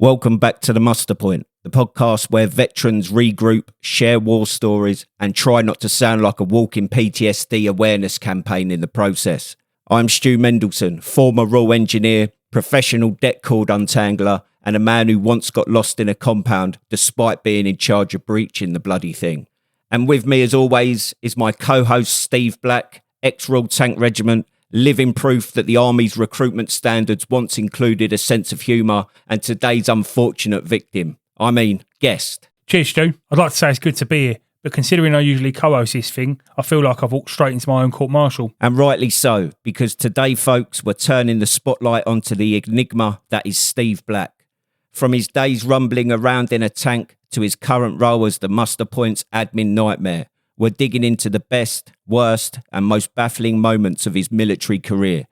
Welcome back to the Muster Point, the podcast where veterans regroup, share war stories, and try not to sound like a walking PTSD awareness campaign in the process. I'm Stu Mendelson, former raw engineer, professional det cord untangler, and a man who once got lost in a compound despite being in charge of breaching the bloody thing. And with me, as always, is my co-host Steve Black, ex-Royal Tank Regiment, living proof that the Army's recruitment standards once included a sense of humour, and today's unfortunate victim. I mean, guest. Cheers, Stu. I'd like to say it's good to be here, but considering I usually co-host this thing, I feel like I've walked straight into my own court-martial. And rightly so, because today, folks, we're turning the spotlight onto the enigma that is Steve Black. From his days rumbling around in a tank to his current role as the Muster Point's admin nightmare, we're digging into the best, worst, and most baffling moments of his military career.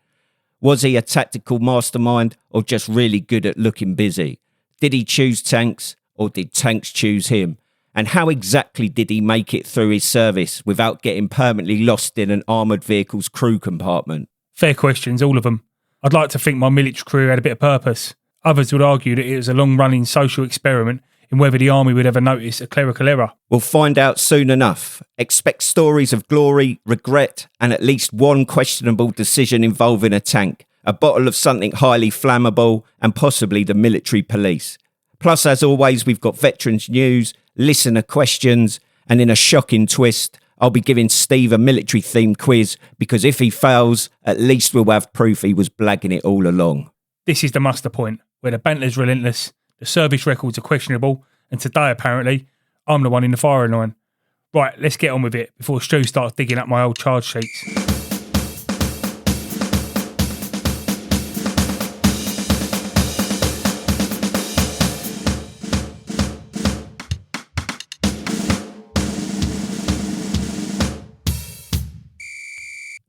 Was he a tactical mastermind or just really good at looking busy? Did he choose tanks or did tanks choose him? And how exactly did he make it through his service without getting permanently lost in an armoured vehicle's crew compartment? Fair questions, all of them. I'd like to think my military career had a bit of purpose. Others would argue that it was a long-running social experiment in whether the Army would ever notice a clerical error. We'll find out soon enough. Expect stories of glory, regret, and at least one questionable decision involving a tank, a bottle of something highly flammable, and possibly the military police. Plus, as always, we've got veterans news, listener questions, and in a shocking twist, I'll be giving Steve a military-themed quiz because if he fails, at least we'll have proof he was blagging it all along. This is the Muster Point, where the banter's relentless, the service records are questionable, and today, apparently, I'm the one in the firing line. Right, let's get on with it before Stu starts digging up my old charge sheets.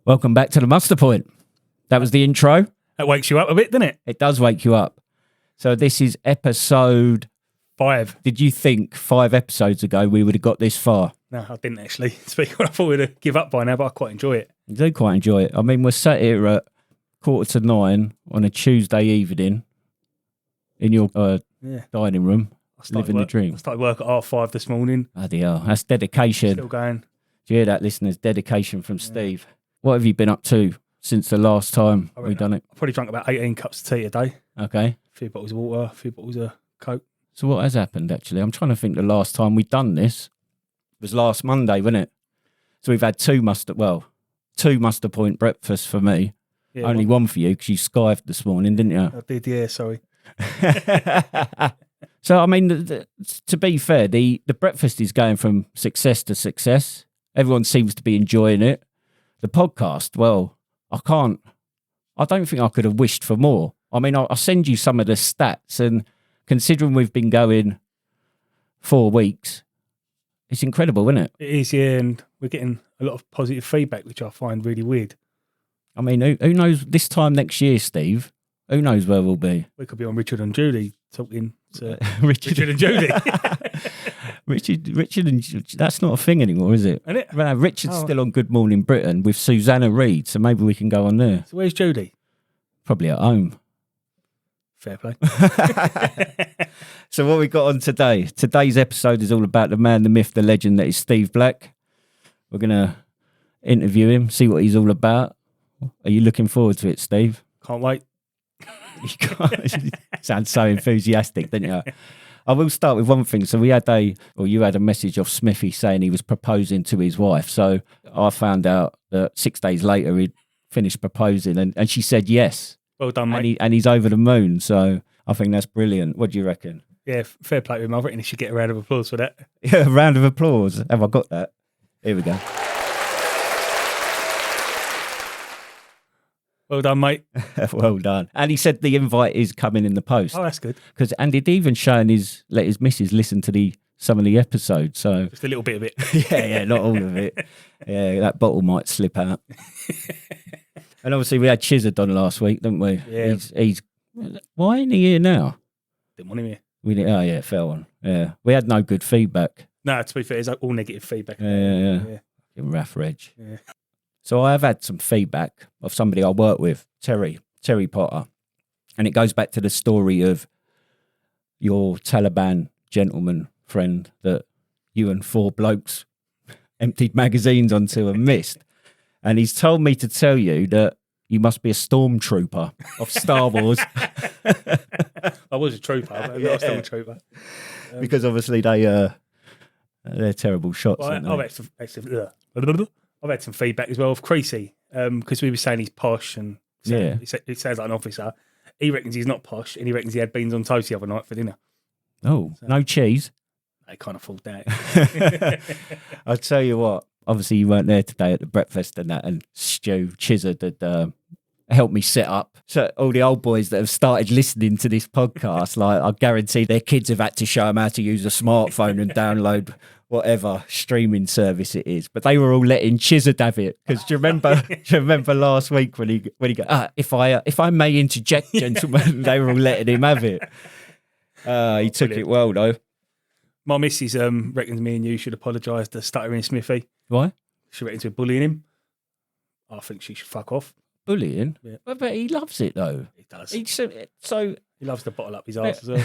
Welcome back to the Muster Point. That was the intro. That wakes you up a bit, doesn't it? It does wake you up. So this is episode 5. Did you think 5 episodes ago we would have got this far? No, I didn't actually. Speaking, I thought we'd have give up by now, but I quite enjoy it. I do quite enjoy it. I mean, we're sat here at 8:45 on a Tuesday evening in your dining room, living the dream. I started work at 5:30 this morning. Bloody hell, that's dedication. Still going. Do you hear that, listeners? Dedication from Steve. What have you been up to since the last time we done it? I probably drank about 18 cups of tea a day. Okay. A few bottles of water, a few bottles of Coke. So what has happened, actually? I'm trying to think the last time we done this was last Monday, wasn't it? So we've had two Muster Point breakfasts for me. Yeah, only one for you because you skived this morning, didn't you? I did, yeah, sorry. So, I mean, to be fair, the breakfast is going from success to success. Everyone seems to be enjoying it. The podcast, well, I don't think I could have wished for more. I mean, I'll send you some of the stats, and considering we've been going 4 weeks, it's incredible, isn't it? It is, yeah, and we're getting a lot of positive feedback, which I find really weird. I mean, who knows, this time next year, Steve, who knows where we'll be? We could be on Richard and Julie talking to Richard and Julie. Richard and that's not a thing anymore, is it? Isn't it? Well, Richard's still on Good Morning Britain with Susanna Reid, so maybe we can go on there. So where's Julie? Probably at home. Fair play. So what we got on today? Today's episode is all about the man, the myth, the legend that is Steve Black. We're going to interview him, see what he's all about. Are you looking forward to it, Steve? Can't wait. You sound so enthusiastic, didn't you? I will start with one thing. So you had a message off Smithy saying he was proposing to his wife. So I found out that 6 days later he'd finished proposing and she said yes. Well done, mate. And he's over the moon. So I think that's brilliant. What do you reckon? Yeah, fair play with him. I reckon he should get a round of applause for that. Yeah, a round of applause. Have I got that? Here we go. Well done, mate. Well done. And he said the invite is coming in the post. Oh, that's good. And he'd even shown let his missus listen to some of the episodes. So just a little bit of it. yeah, not all of it. Yeah, that bottle might slip out. And obviously we had Chizard on last week, didn't we? Yeah. He's why ain't he here now? Didn't want him here. Oh yeah, fair one. Yeah, we had no good feedback. No, to be fair, it's all negative feedback. Yeah. Raff Reg. Yeah. So I have had some feedback of somebody I work with, Terry Potter, and it goes back to the story of your Taliban gentleman friend that you and 4 blokes emptied magazines onto and missed. And he's told me to tell you that you must be a stormtrooper of Star Wars. I was a trooper, but I'm not a stormtrooper. Because obviously they're terrible shots. Well, aren't they? I've had some feedback as well of Creasy, because we were saying he's posh and he sounds like an officer. He reckons he's not posh, and he reckons he had beans on toast the other night for dinner. Oh, so, no cheese? I can't afford that. I'll tell you what, obviously you weren't there today at the breakfast and that, and Stu Chizzard had helped me set up. So all the old boys that have started listening to this podcast, like I guarantee their kids have had to show them how to use a smartphone and download whatever streaming service it is. But they were all letting Chizzard have it. Because do you remember last week when he got, if I may interject, gentlemen, they were all letting him have it. He took it well though. My missus reckons me and you should apologise to Stuttering Smithy. Why? She reckons we're bullying him. I think she should fuck off. Bullying? Yeah. But he loves it though. He does. So he loves to bottle up his arse as well.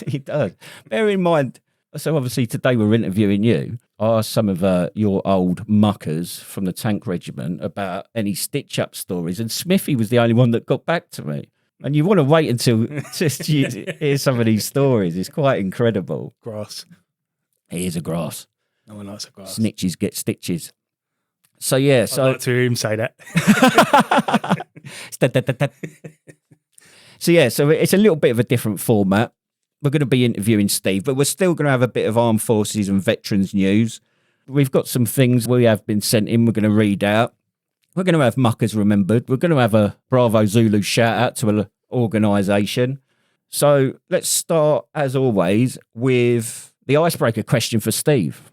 He does. Bear in mind, so obviously today we're interviewing you. I asked some of your old muckers from the tank regiment about any stitch-up stories, and Smithy was the only one that got back to me. And you want to wait until just you hear some of these stories. It's quite incredible. Grass. It is a grass. No one likes a grass. Snitches get stitches. So yeah, I'd like to hear him say that. So yeah, so it's a little bit of a different format. We're going to be interviewing Steve, but we're still going to have a bit of armed forces and veterans news. We've got some things we have been sent in. We're going to read out. We're going to have muckers remembered. We're going to have a Bravo Zulu shout out to an organisation. So let's start, as always, with the icebreaker question for Steve.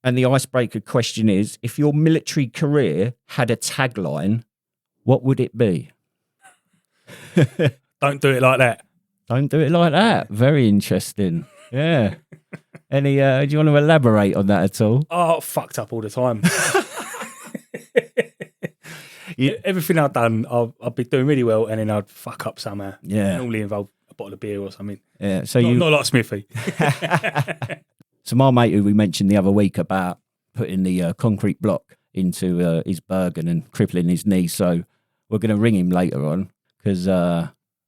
And the icebreaker question is, if your military career had a tagline, what would it be? Don't do it like that. Don't do it like that. Very interesting. Yeah. Any? Do you want to elaborate on that at all? Oh, fucked up all the time. Everything I've done, I'd be doing really well, and then I'd fuck up somehow. Yeah. Normally involve a bottle of beer or something. Yeah. So not like Smithy. So my mate, who we mentioned the other week about putting the concrete block into his Bergen and crippling his knee, so we're going to ring him later on because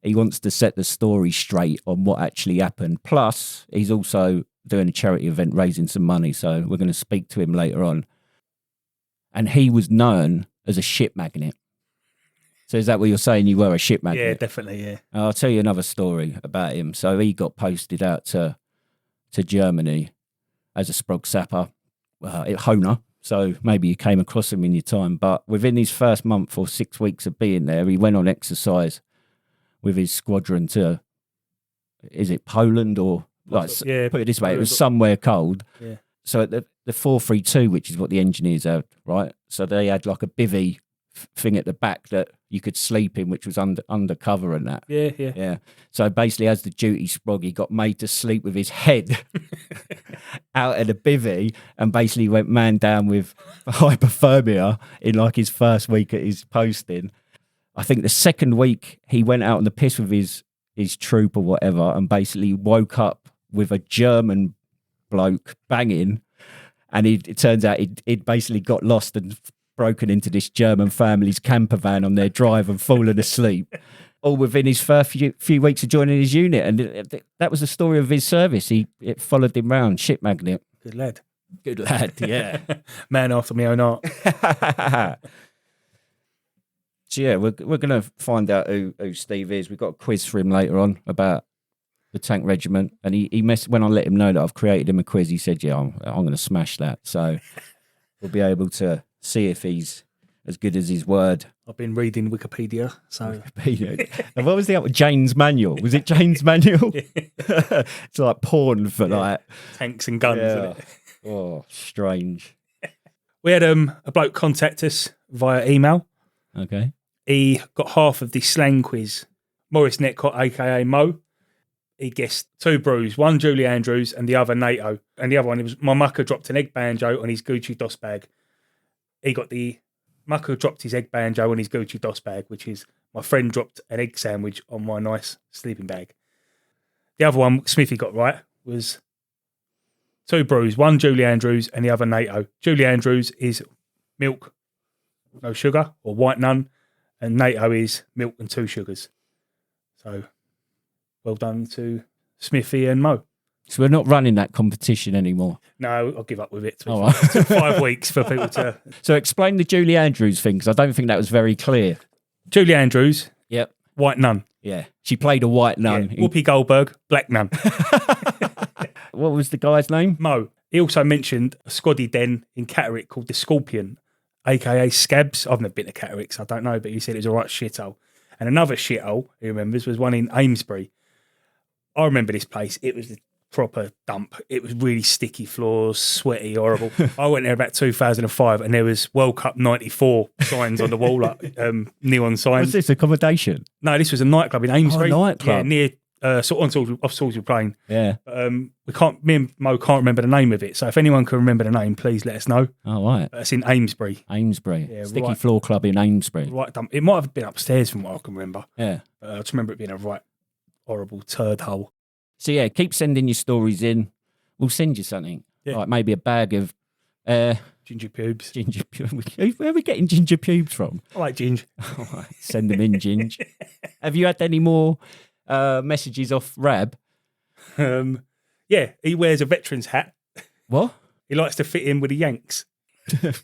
he wants to set the story straight on what actually happened. Plus, he's also doing a charity event raising some money, so we're going to speak to him later on. And he was known as a shit magnet. So is that what you're saying? You were a shit magnet? Yeah, definitely, yeah. I'll tell you another story about him. So he got posted out to Germany as a sprog sapper, Honer. So maybe you came across him in your time. But within his first month or 6 weeks of being there, he went on exercise with his squadron to, is it Poland or, like, yeah, put it this way, it was somewhere cold. Yeah. So at the 432, which is what the engineers had, right? So they had like a bivvy thing at the back that you could sleep in, which was undercover and that. Yeah. So basically, as the duty sprog, he got made to sleep with his head out of the bivvy and basically went man down with hypothermia in like his first week at his posting. I think the second week he went out on the piss with his troop or whatever and basically woke up with a German bloke banging, and it turns out he'd basically got lost and broken into this German family's camper van on their drive and fallen asleep, all within his first few weeks of joining his unit. And that was the story of his service. It followed him round, shit magnet. Good lad, yeah. Man after my own heart. So yeah, we're going to find out who Steve is. We've got a quiz for him later on about the tank regiment, and he when I let him know that I've created him a quiz, he said, yeah, I'm going to smash that. So we'll be able to see if he's as good as his word. I've been reading Wikipedia, so... And what was the other? Jane's Manual. Was it Jane's Manual? It's like porn for like... tanks and guns, isn't it? Oh, strange. We had a bloke contact us via email. Okay. He got half of the slang quiz. Maurice Netcott, a.k.a. Mo. He guessed 2 brews, one Julie Andrews and the other NATO. And the other one, it was my mucker dropped an egg banjo on his Gucci DOS bag. He got the mucker dropped his egg banjo on his Gucci DOS bag, which is my friend dropped an egg sandwich on my nice sleeping bag. The other one Smithy got right was 2 brews, one Julie Andrews and the other NATO. Julie Andrews is milk, no sugar, or white none, and NATO is milk and 2 sugars. So, well done to Smithy and Mo. So we're not running that competition anymore. No, I'll give up with it. Oh, right. It took 5 weeks for people to... So explain the Julie Andrews thing, because I don't think that was very clear. Julie Andrews, Yep. white nun. Yeah. She played a white nun. Yeah. Whoopi Goldberg, black nun. What was the guy's name? Mo. He also mentioned a squaddy den in Catterick called the Scorpion, a.k.a. Scabs. I've never been to Catterick, so I don't know, but he said it was a right shithole. And another shithole, he remembers, was one in Amesbury. I remember this place. It was a proper dump. It was really sticky floors, sweaty, horrible. I went there about 2005 and there was World Cup 94 signs on the wall, like neon signs. Was this accommodation? No, this was a nightclub in Amesbury. Oh, a nightclub. Yeah, near off Salisbury Plain. Yeah. Me and Mo can't remember the name of it. So if anyone can remember the name, please let us know. Oh, right. It's in Amesbury. Amesbury. Yeah, Sticky right. Floor Club in Amesbury. Right dump. It might have been upstairs from what I can remember. Yeah. I just remember it being a right horrible turd hole. So, yeah, keep sending your stories in. We'll send you something. Yeah. Like maybe a bag of Ginger pubes. ginger pubes. Where are we getting ginger pubes from? I like ginger. All right, send them in, Ginge. Have you had any more messages off Rab? Yeah, he wears a veteran's hat. What? He likes to fit in with the Yanks.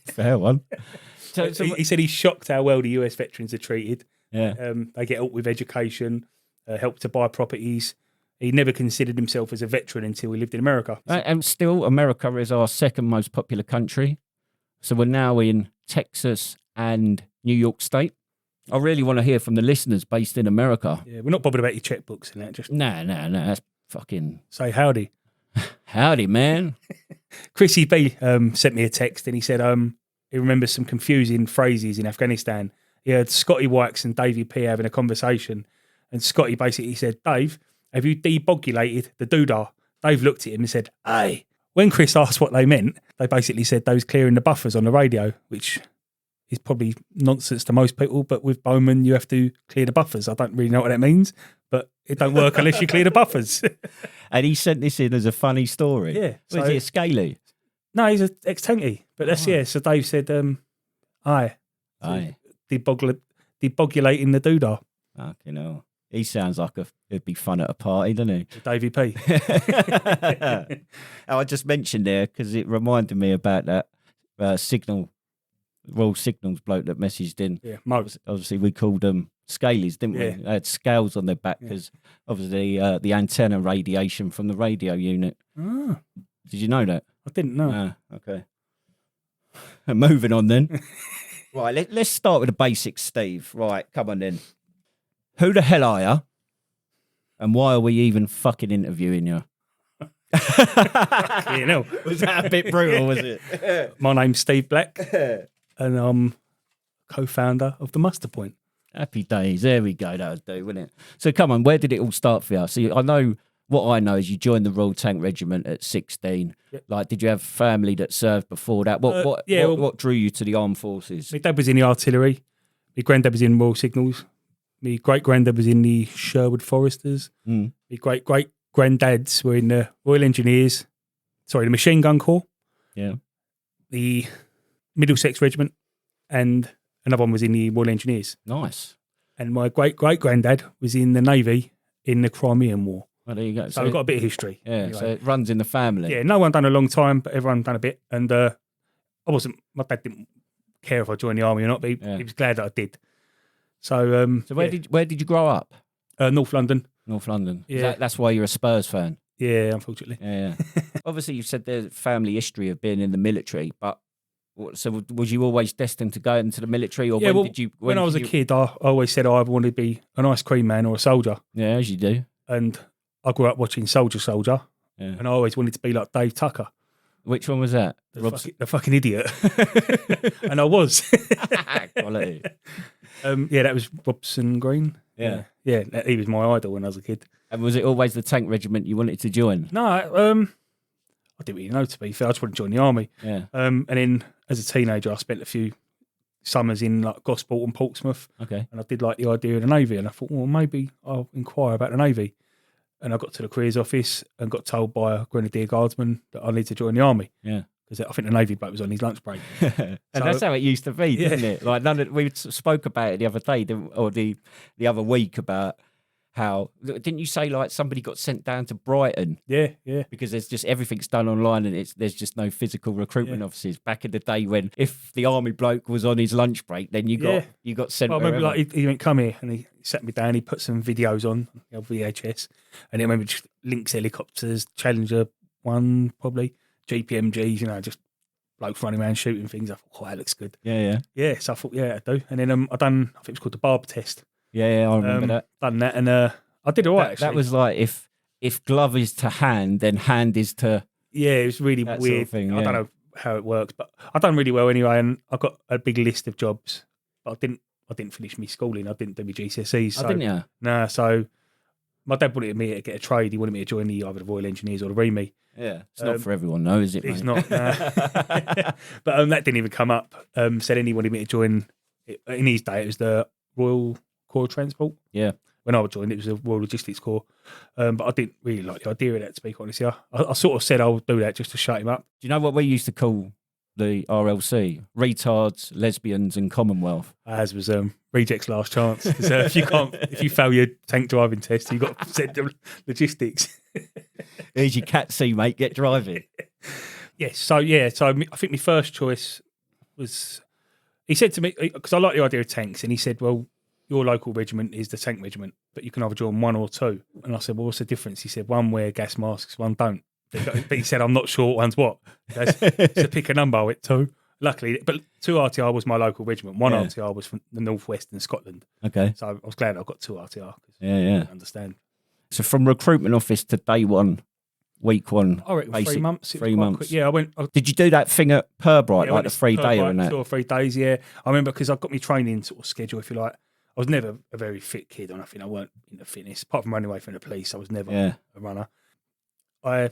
Fair one. So, He said he's shocked how well the US veterans are treated. yeah. They get help with education, help to buy properties. He never considered himself as a veteran until he lived in America. And still, America is our second most popular country. So we're now in Texas and New York State. I really want to hear from the listeners based in America. Yeah, we're not bothered about your checkbooks and that. Just No. That's fucking... say howdy. Howdy, man. Chrissy B sent me a text and he said he remembers some confusing phrases in Afghanistan. He heard Scotty Wykes and Davey P having a conversation. And Scotty basically said, Dave, have you debogulated the doodah? Dave looked at him and said, aye. When Chris asked what they meant, they basically said they was clearing the buffers on the radio, which is probably nonsense to most people, but with Bowman, you have to clear the buffers. I don't really know what that means, but it don't work unless you clear the buffers. And he sent this in as a funny story. Yeah. Was he a scaly? No, he's an ex-Tankie, but that's, yeah. So Dave said, aye. Aye. Debogulating the doodah. Fucking hell. He sounds like it'd be fun at a party, doesn't he? Davey P. I just mentioned there because it reminded me about that Signal, Royal Signals bloke that messaged in. Yeah, Mo. Obviously, we called them scalies, didn't we? Yeah. They had scales on their back because obviously the antenna radiation from the radio unit. Ah, Did you know that? I didn't know. Okay. Moving on then. Right, let's start with the basics, Steve. Right, come on then. Who the hell are you? And why are we even fucking interviewing you? You know. Was that a bit brutal, was it? My name's Steve Black, and I'm co-founder of the Muster Point. Happy days. There we go. That would do, wouldn't it? So come on, where did it all start for you? See, I know what I know is you joined the Royal Tank Regiment at 16. Yep. Like, did you have family that served before that? What drew you to the armed forces? My dad was in the artillery. My granddad was in Royal Signals. My great-granddad was in the Sherwood Foresters. Mm. My great-great-granddads were in the Royal Engineers. Sorry, the Machine Gun Corps. Yeah. The Middlesex Regiment. And another one was in the Royal Engineers. Nice. And my great-great-granddad was in the Navy in the Crimean War. Well, there you go. So we've got a bit of history. Yeah, anyway. so it runs in the family. Yeah, no one done a long time, but everyone done a bit. And my dad didn't care if I joined the army or not, but he was glad that I did. So, So where did you grow up? North London. North London. Yeah. That's why you're a Spurs fan. Yeah, unfortunately. Yeah. Obviously, you've said there's family history of being in the military, but so was you always destined to go into the military, or when I was a kid, I always said I wanted to be an ice cream man or a soldier. Yeah, as you do. And I grew up watching Soldier, Yeah. and I always wanted to be like Dave Tucker. Which one was that? The fucking idiot. And I was. Quality. That was Robson Green. Yeah. Yeah, he was my idol when I was a kid. And was it always the tank regiment you wanted to join? No, I didn't really know, to be fair. I just wanted to join the army. Yeah. And then as a teenager, I spent a few summers in like Gosport and Portsmouth. Okay. And I did like the idea of the Navy. And I thought, well, maybe I'll inquire about the Navy. And I got to the careers office and got told by a Grenadier Guardsman that I need to join the army. Yeah. Because I think the Navy bloke was on his lunch break. And that's how it used to be, didn't it? Like we spoke about it the other day, or the other week, about how, didn't you say like somebody got sent down to Brighton? Yeah. Because there's just everything's done online and there's just no physical recruitment offices. Back in the day when if the army bloke was on his lunch break, then you got sent. Well, I remember like he went come here and he sat me down. He put some videos on VHS, and I remember just Lynx helicopters, Challenger 1 probably, GPMGs, you know, just blokes running around shooting things. I thought, oh, that looks good. Yeah. So I thought, yeah, I do. And then I think it was called the barb test. Yeah, I remember that. Done that, and I did all right. That was like if glove is to hand, then hand is to. Yeah, it was really weird. Sort of thing, I don't know how it works, but I done really well anyway, and I got a big list of jobs. But I didn't finish my schooling. I didn't do my GCSEs. So, didn't you? Nah, so my dad wanted me to get a trade. He wanted me to join either the Royal Engineers or the REME. Yeah, it's not for everyone, though, is it? It's mate? not. But that didn't even come up. Said then he wanted me to join. In his day, it was the Royal Corps of Transport. Yeah. When I joined, it was the Royal Logistics Corps. But I didn't really like the idea of that, to be honest. Yeah, I sort of said I'll do that just to shut him up. Do you know what we used to call the RLC? Retards, lesbians, and Commonwealth. As was rejects last chance. So if you fail your tank driving test, you got sent to logistics. Here's your cat C, mate. Get driving. Yes. So I think my first choice was. He said to me, because I like the idea of tanks, and he said, "Well, your local regiment is the tank regiment, but you can either join one or two." And I said, "Well, what's the difference?" He said, "One wear gas masks, one don't." But he said, "I'm not sure what one's what." So pick a number. I went 2. Luckily, but 2 RTR was my local regiment. 1 RTR was from the northwest in Scotland. Okay. So I was glad I got 2 RTR. Yeah. I understand. So from recruitment office to day one, week one, I reckon 3 months. 3 months. Quick. Yeah, I went. Did you do that thing at Purbright, like the 3-day and that? 2 or 3 days, yeah. I remember because I got my training sort of schedule, if you like. I was never a very fit kid or nothing. I weren't into fitness. Apart from running away from the police, I was never a runner. I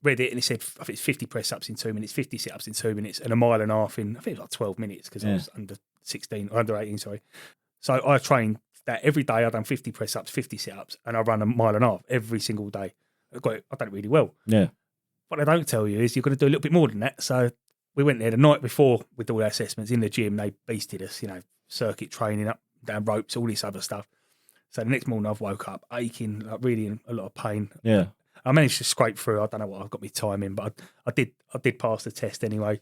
read it and it said, I think it's 50 press-ups in 2 minutes, 50 sit-ups in 2 minutes, and a mile and a half in, I think it was like 12 minutes because I was under 18, sorry. So I trained that every day. I'd done 50 press-ups, 50 sit-ups, and I run a mile and a half every single day. I've done it really well. Yeah. What they don't tell you is you're going to do a little bit more than that. So we went there the night before with all our assessments in the gym. They beasted us, you know, circuit training, up, down ropes, all this other stuff. So the next morning I've woke up aching, like really in a lot of pain. Yeah. I managed to scrape through. I don't know what I've got my time in, but I did pass the test anyway.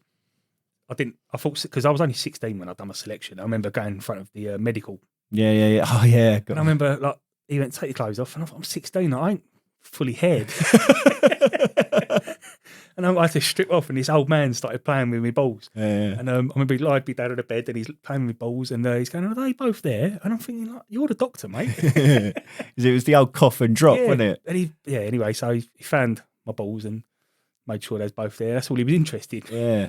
I thought, because I was only 16 when I'd done my selection. I remember going in front of the medical. Yeah. Oh, yeah. And I remember, like, he went, take your clothes off. And I thought, I'm 16, I ain't fully haired. And I had to strip off, and this old man started playing with my balls. Yeah. And I remember he lied me down on the bed, and he's playing with my balls, and he's going, are they both there? And I'm thinking, like, you're the doctor, mate. It was the old cough and drop, wasn't it? And anyway, so he found my balls and made sure they was both there. That's all he was interested. Yeah.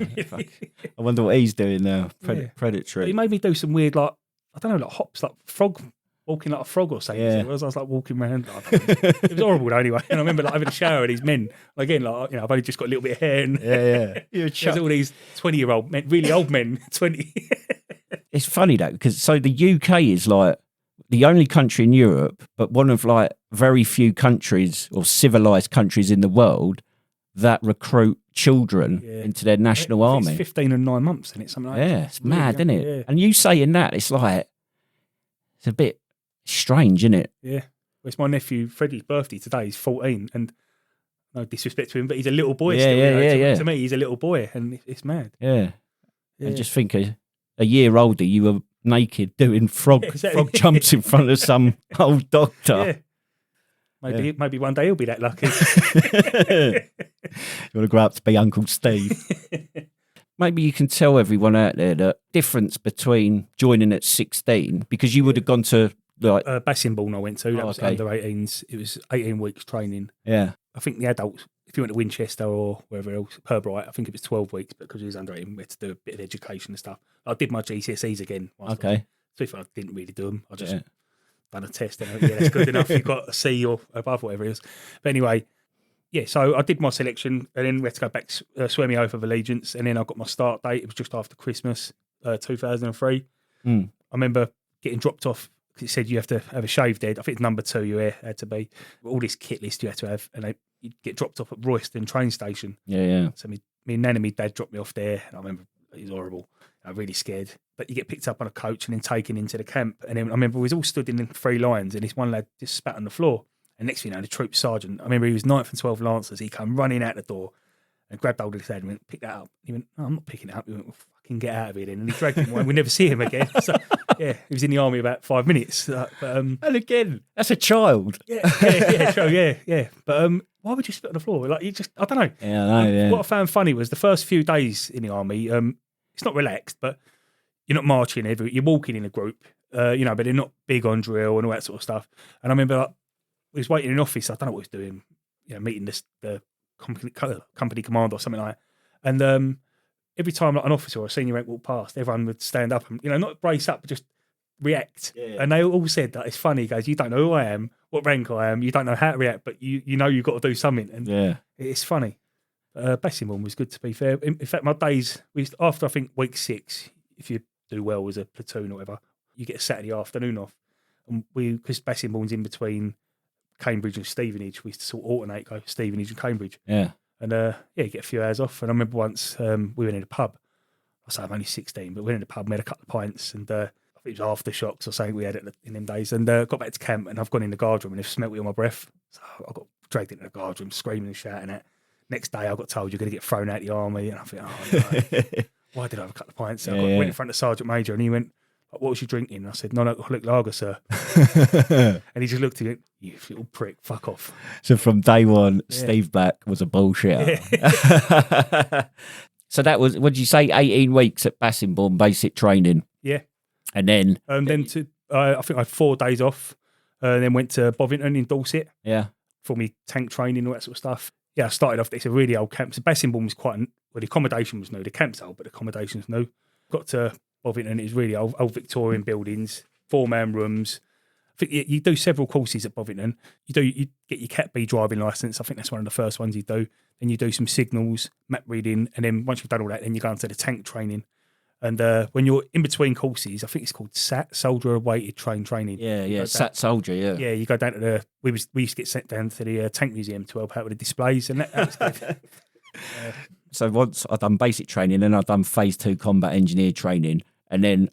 I wonder what he's doing now. Predatory. But he made me do some weird, like, I don't know, like hops, like frog, walking like a frog or something. Yeah. So I was like walking around. It was horrible though, anyway. And I remember like having a shower with these men. Again, like, you know, I've only just got a little bit of hair. And there's all these 20-year-old men, really old men, 20. It's funny though, because so the UK is like the only country in Europe, but one of like very few countries or civilized countries in the world that recruit children into their national army. It's 15 and 9 months, and it's something like that. Yeah, it's mad, isn't it? Yeah. And you saying that, it's like, it's a bit strange, isn't it? Yeah. Well, it's my nephew Freddie's birthday today. He's 14, and no disrespect to him, but he's a little boy still. To me, he's a little boy, and it's mad. Yeah. I just think a year older, you were naked doing frog jumps in front of some old doctor. Yeah. Maybe one day he'll be that lucky. You want to grow up to be Uncle Steve. Maybe you can tell everyone out there the difference between joining at 16, because you would have gone to like Bassingbourne I went to. That was under 18s. It was 18 weeks training. Yeah. I think the adults, if you went to Winchester or wherever else, Purbright, I think it was 12 weeks, but because it was under 18, we had to do a bit of education and stuff. I did my GCSEs again. Okay. So I didn't really do them. I just done a test and that's good enough. You've got a C or above, whatever it is. But anyway, so I did my selection, and then we had to go back, swear me oath of allegiance, and then I got my start date. It was just after Christmas, 2003. I remember getting dropped off because it said you have to have a shaved head. I think it's number 2 your hair had to be. All this kit list you had to have, and you'd get dropped off at Royston train station. Yeah. So me nan and me dad dropped me off there, and I remember it was horrible. I was really scared. But you get picked up on a coach and then taken into the camp. And then I remember we was all stood in 3 lines, and this one lad just spat on the floor. And next thing you know, the troop sergeant, I remember he was 9th and 12th Lancers. He came running out the door and grabbed hold of his head and went, pick that up. He went, no, I'm not picking it up. He went, well, fucking get out of here then. And he dragged him away. We never see him again. So, yeah, he was in the army about 5 minutes. And again, that's a child. Yeah. But why would you spit on the floor? Like, you just, I don't know. Yeah, I know, yeah. What I found funny was the first few days in the army, it's not relaxed, but you're not marching you're walking in a group, but they're not big on drill and all that sort of stuff. And I remember, like, we was waiting in an office. I don't know what he was doing, meeting the company commander or something like that. And every time like an officer or a senior rank walked past, everyone would stand up and, not brace up, but just react. Yeah. And they all said that it's funny. He goes, you don't know who I am, what rank I am, you don't know how to react, but you know you've got to do something. And it's funny. Bassingham was good, to be fair. In fact, my days, after I think week 6, if you do well as a platoon or whatever, you get a Saturday afternoon off. And because Bassingham's in between Cambridge and Stevenage, we used to sort of alternate, go Stevenage and Cambridge. Yeah. And you get a few hours off. And I remember once we went in a pub. I say I'm only 16, but we went in the pub, we had a couple of pints, and I think it was aftershocks or something we had in them days. And got back to camp, and I've gone in the guard room and they've smelt me on my breath. So I got dragged into the guard room, screaming and shouting at. Next day, I got told you're going to get thrown out of the army, and I think, oh no, why did I have a couple of pints? So I went in front of Sergeant Major, and he went, what was you drinking? And I said, non-alcoholic lager, sir. And he just looked at me, you little prick, fuck off. So from day one, Steve Black was a bullshitter. Yeah. So that was, what did you say, 18 weeks at Bassingbourne basic training? Yeah. And then? I think I had 4 days off, and then went to Bovington in Dorset. Yeah. For me tank training, all that sort of stuff. Yeah, I started off, it's a really old camp. So Bassingbourne was the accommodation was new. The camp's old, but the accommodation was new. Got to Bovington, it was really old Victorian buildings, 4-man rooms. I think you do several courses at Bovington. You get your Cat B driving licence. I think that's one of the first ones you do. Then you do some signals, map reading, and then once you've done all that, then you go into the tank training. And when you're in between courses, I think it's called SAT, Soldier Awaited Training. Yeah, SAT Soldier, yeah. Yeah, you go down to we used to get sent down to the tank museum to help out with the displays, and that was good. So once I'd done basic training, then I'd done phase 2 combat engineer training, and then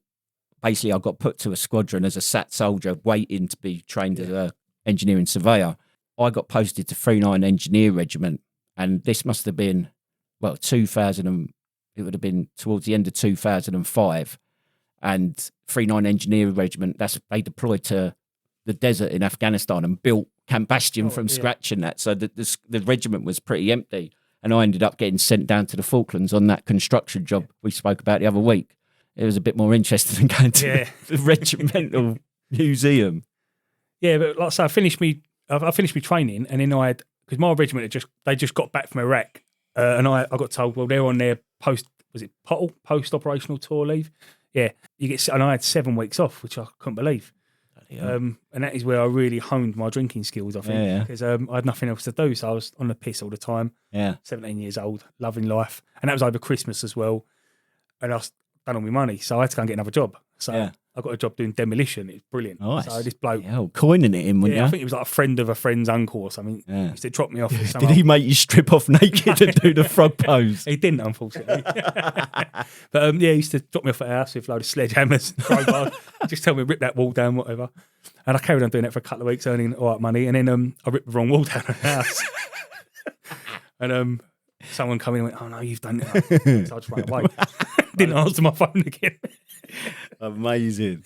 basically I got put to a squadron as a SAT soldier waiting to be trained as an engineering surveyor. I got posted to 39 Engineer Regiment, and this must have been, 2000, it would have been towards the end of 2005. And 39 Engineer Regiment, they deployed to the desert in Afghanistan and built Camp Bastion from scratch and that. So the regiment was pretty empty. And I ended up getting sent down to the Falklands on that construction job we spoke about the other week. It was a bit more interesting than going to the regimental museum. Yeah, but like I say, I finished me training, and then because my regiment they just got back from Iraq, and I got told, well, they're on their post-operational tour leave. Yeah, and I had 7 weeks off, which I couldn't believe. And that is where I really honed my drinking skills, I think, because I had nothing else to do, so I was on the piss all the time. 17 years old, loving life, and that was over Christmas as well. And I was done all my money, so I had to go and get another job. So I got a job doing demolition. It's brilliant. Nice. So this bloke, coining it in, wouldn't you? I think he was like a friend of a friend's uncle or something. He used to drop me off. Did he make you strip off naked and do the frog pose? He didn't, unfortunately. But he used to drop me off at the house with a load of sledgehammers, crowbars, just tell me rip that wall down, whatever. And I carried on doing that for a couple of weeks, earning all right money. And then I ripped the wrong wall down the house. And someone came in and went, "Oh no, you've done it." So I just ran away. Didn't answer my phone again. Amazing.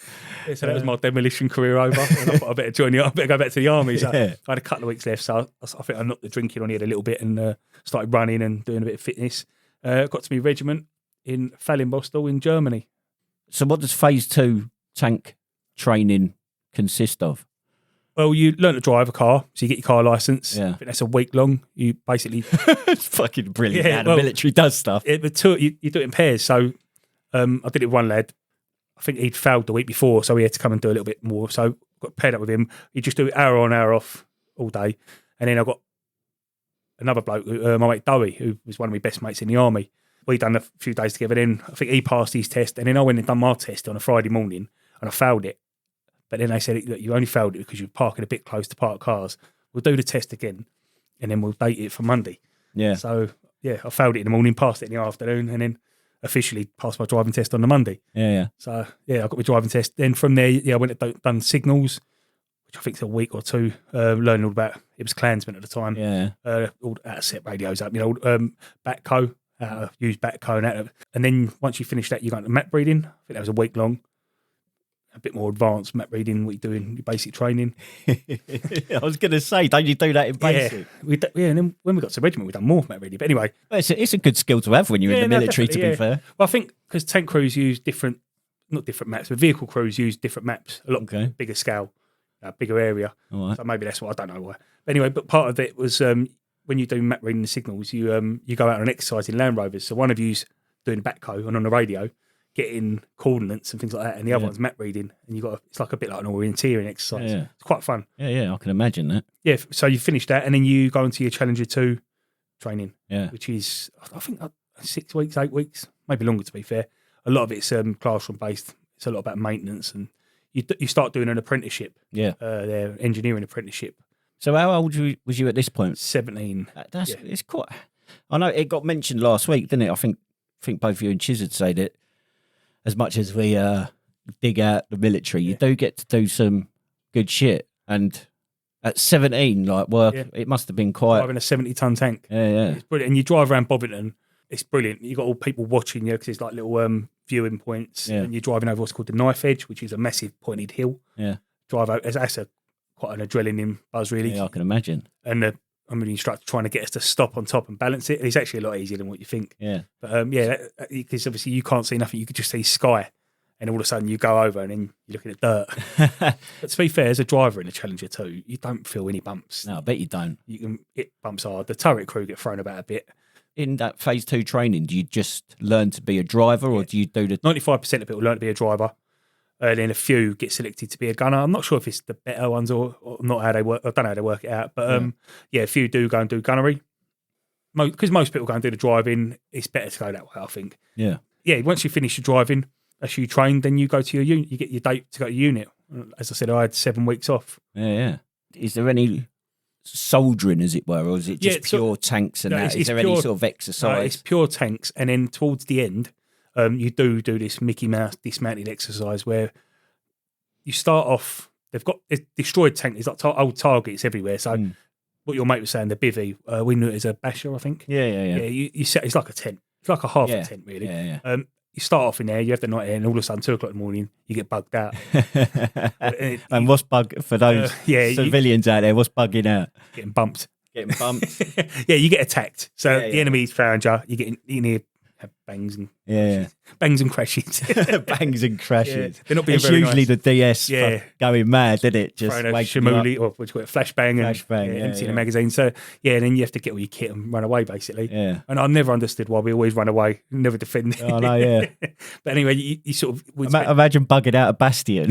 Yeah, so that was my demolition career over. And I thought I better go back to the army. So I had a couple of weeks left, so I think I knocked the drinking on the head a little bit and started running and doing a bit of fitness. Got to my regiment in Fallinbostel in Germany. So what does phase 2 tank training consist of? Well, you learn to drive a car, so you get your car licence. I think that's a week long. You basically... It's fucking brilliant how the military does stuff. You do it in pairs. So I did it with one lad. I think he'd failed the week before, so he had to come and do a little bit more. So got paired up with him. You just do hour on, hour off all day. And then I got another bloke, my mate Dowie, who was one of my best mates in the army. We'd done a few days together. Then I think he passed his test. And then I went and done my test on a Friday morning, and I failed it. But then they said, look, you only failed it because you're parking a bit close to parked cars. We'll do the test again, and then we'll date it for Monday. Yeah. So, yeah, I failed it in the morning, passed it in the afternoon, and then officially passed my driving test on the Monday. Yeah. So, yeah, I got my driving test. Then from there, I went and done signals, which I think is a week or two, learning all about, it was Klansman at the time. Yeah. All how to set radios up, Batco, how to use Batco. And then once you finish that, you go into map reading. I think that was a week long. A bit more advanced map reading, what you do in your basic training. I was going to say, don't you do that in basic? Yeah, and then when we got to regiment, we done more map reading. But anyway. It's a good skill to have when you're in the military, to be fair. Well, I think because tank crews use not different maps, but vehicle crews use different maps, a lot bigger scale, bigger area. All right. So maybe that's what, I don't know why. But anyway, but part of it was when you do map reading the signals, you go out on an exercise in Land Rovers. So one of you's doing Batco and on the radio, getting coordinates and things like that, and the other one's map reading, and it's like a bit like an orienteering exercise. Yeah. It's quite fun. Yeah, I can imagine that. Yeah, so you finish that, and then you go into your Challenger 2 training, which is, I think, 6 weeks, 8 weeks, maybe longer to be fair. A lot of it's classroom based. It's a lot about maintenance, and you start doing an apprenticeship. Yeah, their engineering apprenticeship. So how old was you at this point? 17. It's quite. I know it got mentioned last week, didn't it? I think both you and Chiz had said it. As much as we dig out the military, you do get to do some good shit. And at 17, it must have been quite... Driving a 70-ton tank. Yeah. It's brilliant. And you drive around Bovington, it's brilliant. You got all people watching you because it's like little viewing points. Yeah. And you're driving over what's called the Knife Edge, which is a massive pointed hill. Yeah. Drive over, that's quite an adrenaline buzz, really. Yeah, I can imagine. And the instructor trying to get us to stop on top and balance it. It's actually a lot easier than what you think. Yeah. But because obviously you can't see nothing. You could just see sky, and all of a sudden you go over and then you're looking at dirt. But to be fair, as a driver in a Challenger 2, you don't feel any bumps. No, I bet you don't. You can hit bumps hard. The turret crew get thrown about a bit. In that phase 2 training, do you just learn to be a driver, or do you do the... 95% of people learn to be a driver. And then a few get selected to be a gunner. I'm not sure if it's the better ones or not how they work. I don't know how they work it out. But a few do go and do gunnery. Because most people go and do the driving, it's better to go that way, I think. Yeah. Yeah, once you finish your driving, as you train, then you go to your unit. You get your date to go to your unit. As I said, I had 7 weeks off. Yeah. Is there any soldiering, as it were, or is it just pure tanks and that? Is there any sort of exercise? No, it's pure tanks. And then towards the end... you do this Mickey Mouse dismantling exercise where you start off. They've got a destroyed tank. There's like old targets everywhere. So what your mate was saying, the bivvy, we knew it as a basher, I think. Yeah. You set. It's like a tent. It's like a half a tent, really. Yeah. You start off in there. You have the night air, and all of a sudden, 2:00 in the morning, you get bugged out. And what's bug for those civilians out there? What's bugging out? Getting bumped. Yeah, you get attacked. So the enemy's found you. You hear bangs and bangs and crashes. Bangs and crashes. They're not being it's very usually nice. The DS going mad, isn't it? Just throwing a shamuli or what you call it, flashbang and emptying a magazine. So and then you have to get all your kit and run away, basically. Yeah. And I never understood why we always run away, never defend. Oh no, yeah. But anyway, you sort of imagine bugging out a bastion.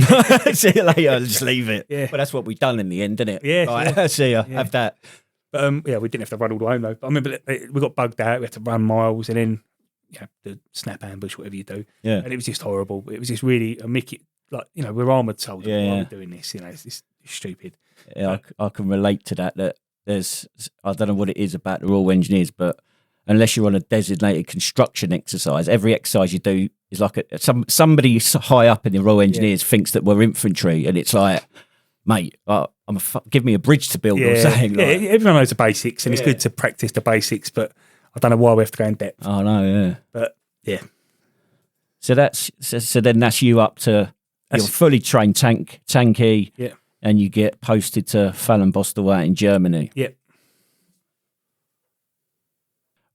See you later, just leave it. Yeah. But that's what we've done in the end, isn't it? Yeah. Right, see ya. Have that. But we didn't have to run all the way home though. But I remember we got bugged out. We had to run miles and then the snap ambush, whatever you do. Yeah. And it was just horrible. It was just really a Mickey, like, we're armoured soldiers. Why are we doing this? It's stupid. Yeah, I can relate to that there's, I don't know what it is about the Royal Engineers, but unless you're on a designated construction exercise, every exercise you do is like somebody high up in the Royal Engineers thinks that we're infantry, and it's like, mate, give me a bridge to build or something. Yeah, everyone knows the basics, and it's good to practice the basics, but I don't know why we have to go in depth. Oh no, yeah. But yeah. So then that's you up to you're fully trained tankie. Yeah. And you get posted to Fallenbostel out in Germany. Yeah.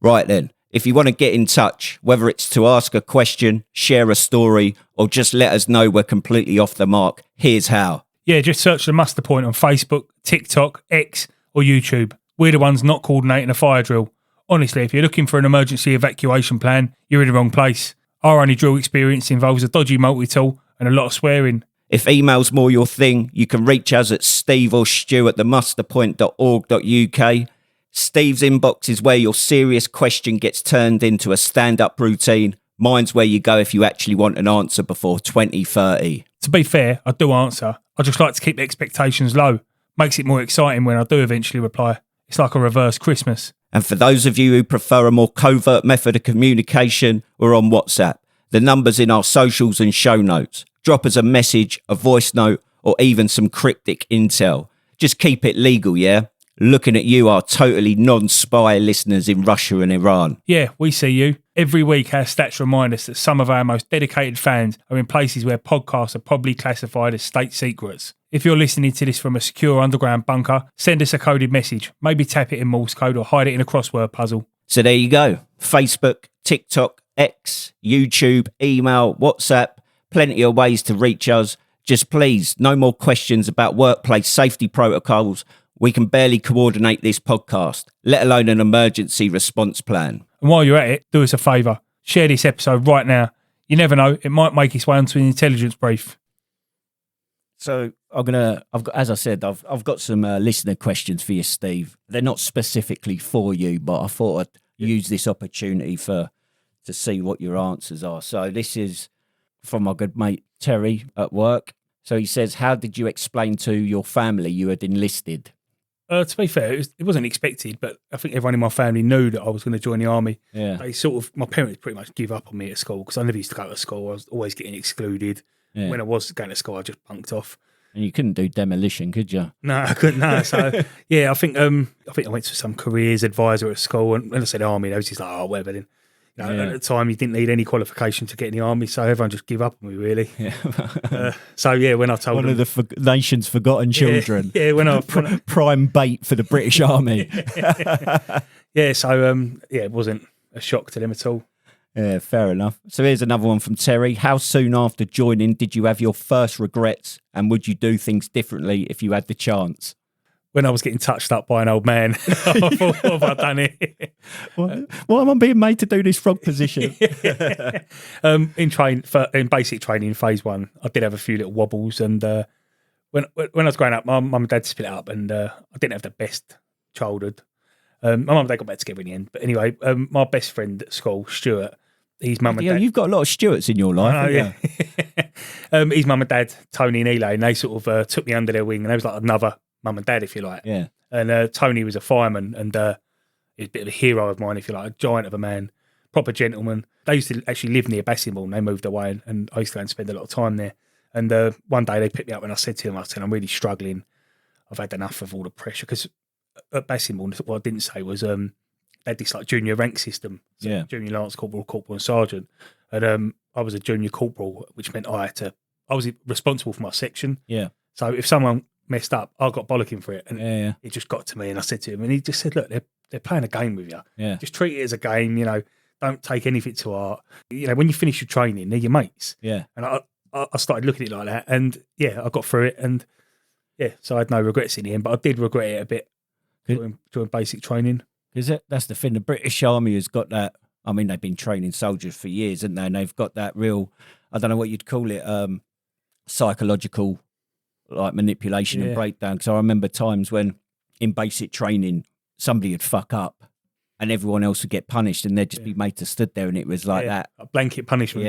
Right then. If you want to get in touch, whether it's to ask a question, share a story, or just let us know we're completely off the mark, here's how. Yeah, just search the Muster Point on Facebook, TikTok, X, or YouTube. We're the ones not coordinating a fire drill. Honestly, if you're looking for an emergency evacuation plan, you're in the wrong place. Our only drill experience involves a dodgy multi-tool and a lot of swearing. If email's more your thing, you can reach us at Steve or Stu at themusterpoint.org.uk. Steve's inbox is where your serious question gets turned into a stand-up routine. Mine's where you go if you actually want an answer before 2030. To be fair, I do answer. I just like to keep expectations low. Makes it more exciting when I do eventually reply. It's like a reverse Christmas. And for those of you who prefer a more covert method of communication, we're on WhatsApp. The number's in our socials and show notes. Drop us a message, a voice note, or even some cryptic intel. Just keep it legal, yeah? Looking at you, our totally non-spy listeners in Russia and Iran. Yeah, we see you. Every week our stats remind us that some of our most dedicated fans are in places where podcasts are probably classified as state secrets. If you're listening to this from a secure underground bunker, send us a coded message. Maybe tap it in Morse code or hide it in a crossword puzzle. So there you go. Facebook, TikTok, X, YouTube, email, WhatsApp. Plenty of ways to reach us. Just please, no more questions about workplace safety protocols. We can barely coordinate this podcast, let alone an emergency response plan. And while you're at it, do us a favour. Share this episode right now. You never know, it might make its way onto an intelligence brief. So as I said, I've got some listener questions for you, Steve. They're not specifically for you, but I thought I'd use this opportunity to see what your answers are. So this is from my good mate Terry at work. So he says, how did you explain to your family you had enlisted? To be fair, it wasn't expected, but I think everyone in my family knew that I was going to join the army. Yeah. My parents pretty much give up on me at school because I never used to go to school. I was always getting excluded. Yeah. When I was going to school, I just bunked off. And you couldn't do demolition, could you? No, I couldn't. No. So yeah, I think I went to some careers advisor at school, and when I said army, they was just like, oh, whatever. Then at the time, you didn't need any qualification to get in the army, so everyone just give up on me, really. Yeah. So yeah, when I told one of the nation's forgotten children, when prime bait for the British Army. Yeah, so it wasn't a shock to them at all. Yeah, fair enough. So here's another one from Terry. How soon after joining did you have your first regrets, and would you do things differently if you had the chance? When I was getting touched up by an old man, I thought, what have I done here? Why am I being made to do this frog position? In basic training, phase 1, I did have a few little wobbles, and when I was growing up, my mum and dad split up, and I didn't have the best childhood. My mum and dad got back together in the end, but anyway, my best friend at school, Stuart, his mum and dad. You've got a lot of Stuarts in your life, haven't you? His mum and dad, Tony and Eli, and they sort of took me under their wing, and they was like another mum and dad, if you like. Yeah. And Tony was a fireman, and he was a bit of a hero of mine, if you like, a giant of a man, proper gentleman. They used to actually live near Bassingbourne, and they moved away, and I used to go and spend a lot of time there. And one day they picked me up, and I said to him, I'm really struggling. I've had enough of all the pressure. Because at Bassingbourne, what I didn't say was they had this like junior rank system. So junior lance corporal, corporal and sergeant. And I was a junior corporal, which meant I was responsible for my section. Yeah. So if someone messed up, I got bollocking for it, and it just got to me, and I said to him, and he just said, look, they're playing a game with you. Yeah. Just treat it as a game, don't take anything to heart. When you finish your training, they're your mates. Yeah. And I started looking at it like that, and I got through it, and so I had no regrets in the end, but I did regret it a bit during basic training. Because that's the thing, the British Army has got that, I mean, they've been training soldiers for years, haven't they? And they've got that real, I don't know what you'd call it, psychological like manipulation and breakdown. Because I remember times when in basic training somebody would fuck up and everyone else would get punished, and they'd just be made to stood there, and it was like that a blanket punishment.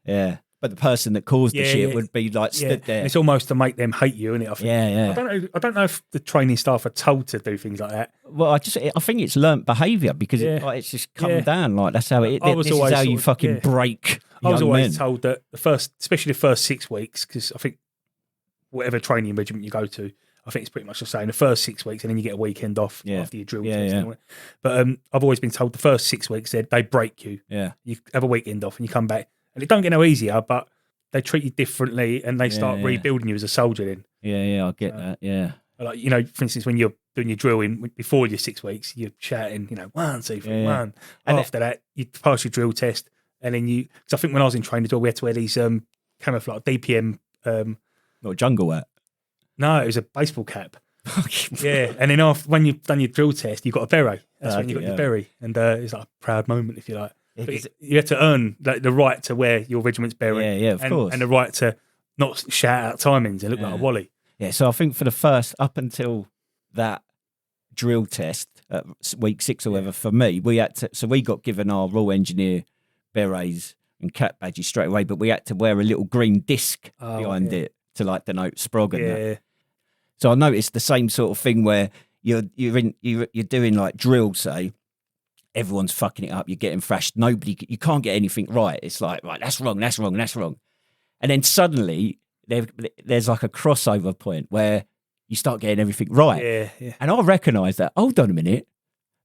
Yeah. But the person that caused the shit would be like stood there. And it's almost to make them hate you, isn't it? I think. Yeah. I don't know if the training staff are told to do things like that. Well, I think it's learnt behaviour, because it's just come down. Like that's how it. This is how you fucking break. I was always told that especially the first 6 weeks, because I think whatever training regiment you go to, I think it's pretty much the same. The first 6 weeks, and then you get a weekend off after your drill test. But I've always been told the first 6 weeks they break you. Yeah, you have a weekend off, and you come back, and it don't get no easier, but they treat you differently, and they start rebuilding you as a soldier. Then I get that. Yeah, like for instance, when you're doing your drilling before your 6 weeks, you're shouting, 1, 2, 3, 1. And after that, you pass your drill test, and then because I think when I was in training as well, we had to wear these camouflage DPM. Not jungle hat. No, it was a baseball cap. And then when you've done your drill test, you've got a beret. That's when you got your beret, and it's like a proud moment, if you like. But you have to earn the right to wear your regiment's beret. Yeah, of course. And the right to not shout out timings and look like a wally. Yeah, so I think for the first, up until that drill test, week 6 or whatever, for me, we got given our Royal Engineer berets and cap badges straight away, but we had to wear a little green disc behind it to like denote sprog and that. So I noticed the same sort of thing where you're doing like drill, say, everyone's fucking it up, you're getting thrashed, you can't get anything right. It's like, right, that's wrong. And then suddenly there's like a crossover point where you start getting everything right. And I recognise that, hold on a minute,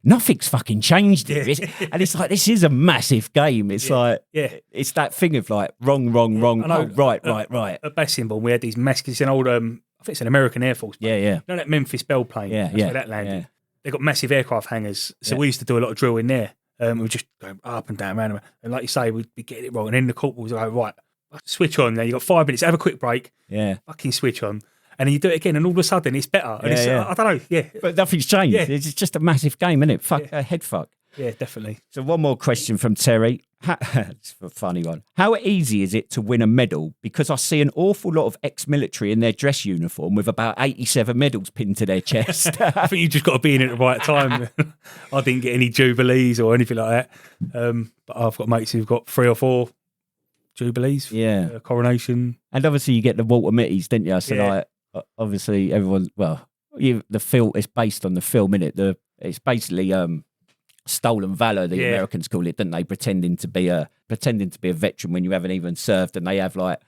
nothing's fucking changed here. And it's like, this is a massive game. It's like, it's that thing of like, wrong, right. At Bassingbourne, we had these massive, it's an old, I think it's an American Air Force plane. You know that Memphis Bell plane? That's where that landed. They've got massive aircraft hangars. So we used to do a lot of drill in there. We were just going up and down, around. And like you say, we'd be getting it wrong. And then the corporal was like, right, switch on. Then you got 5 minutes, have a quick break. Fucking switch on. And then you do it again, and all of a sudden it's better. And I don't know, But nothing's changed. It's just a massive game, isn't it? Head fuck. Yeah, definitely. So one more question from Terry. It's a funny one. How easy is it to win a medal? Because I see an awful lot of ex-military in their dress uniform with about 87 medals pinned to their chest. I think you just got to be in at the right time. I didn't get any jubilees or anything like that. But I've got mates who've got 3 or 4 jubilees. Coronation. And obviously you get the Walter Mitty's, didn't you? So like, obviously everyone, the film is based on the film, innit? It's basically stolen valor, the Americans call it, didn't they? Pretending to be a veteran when you haven't even served, and they have like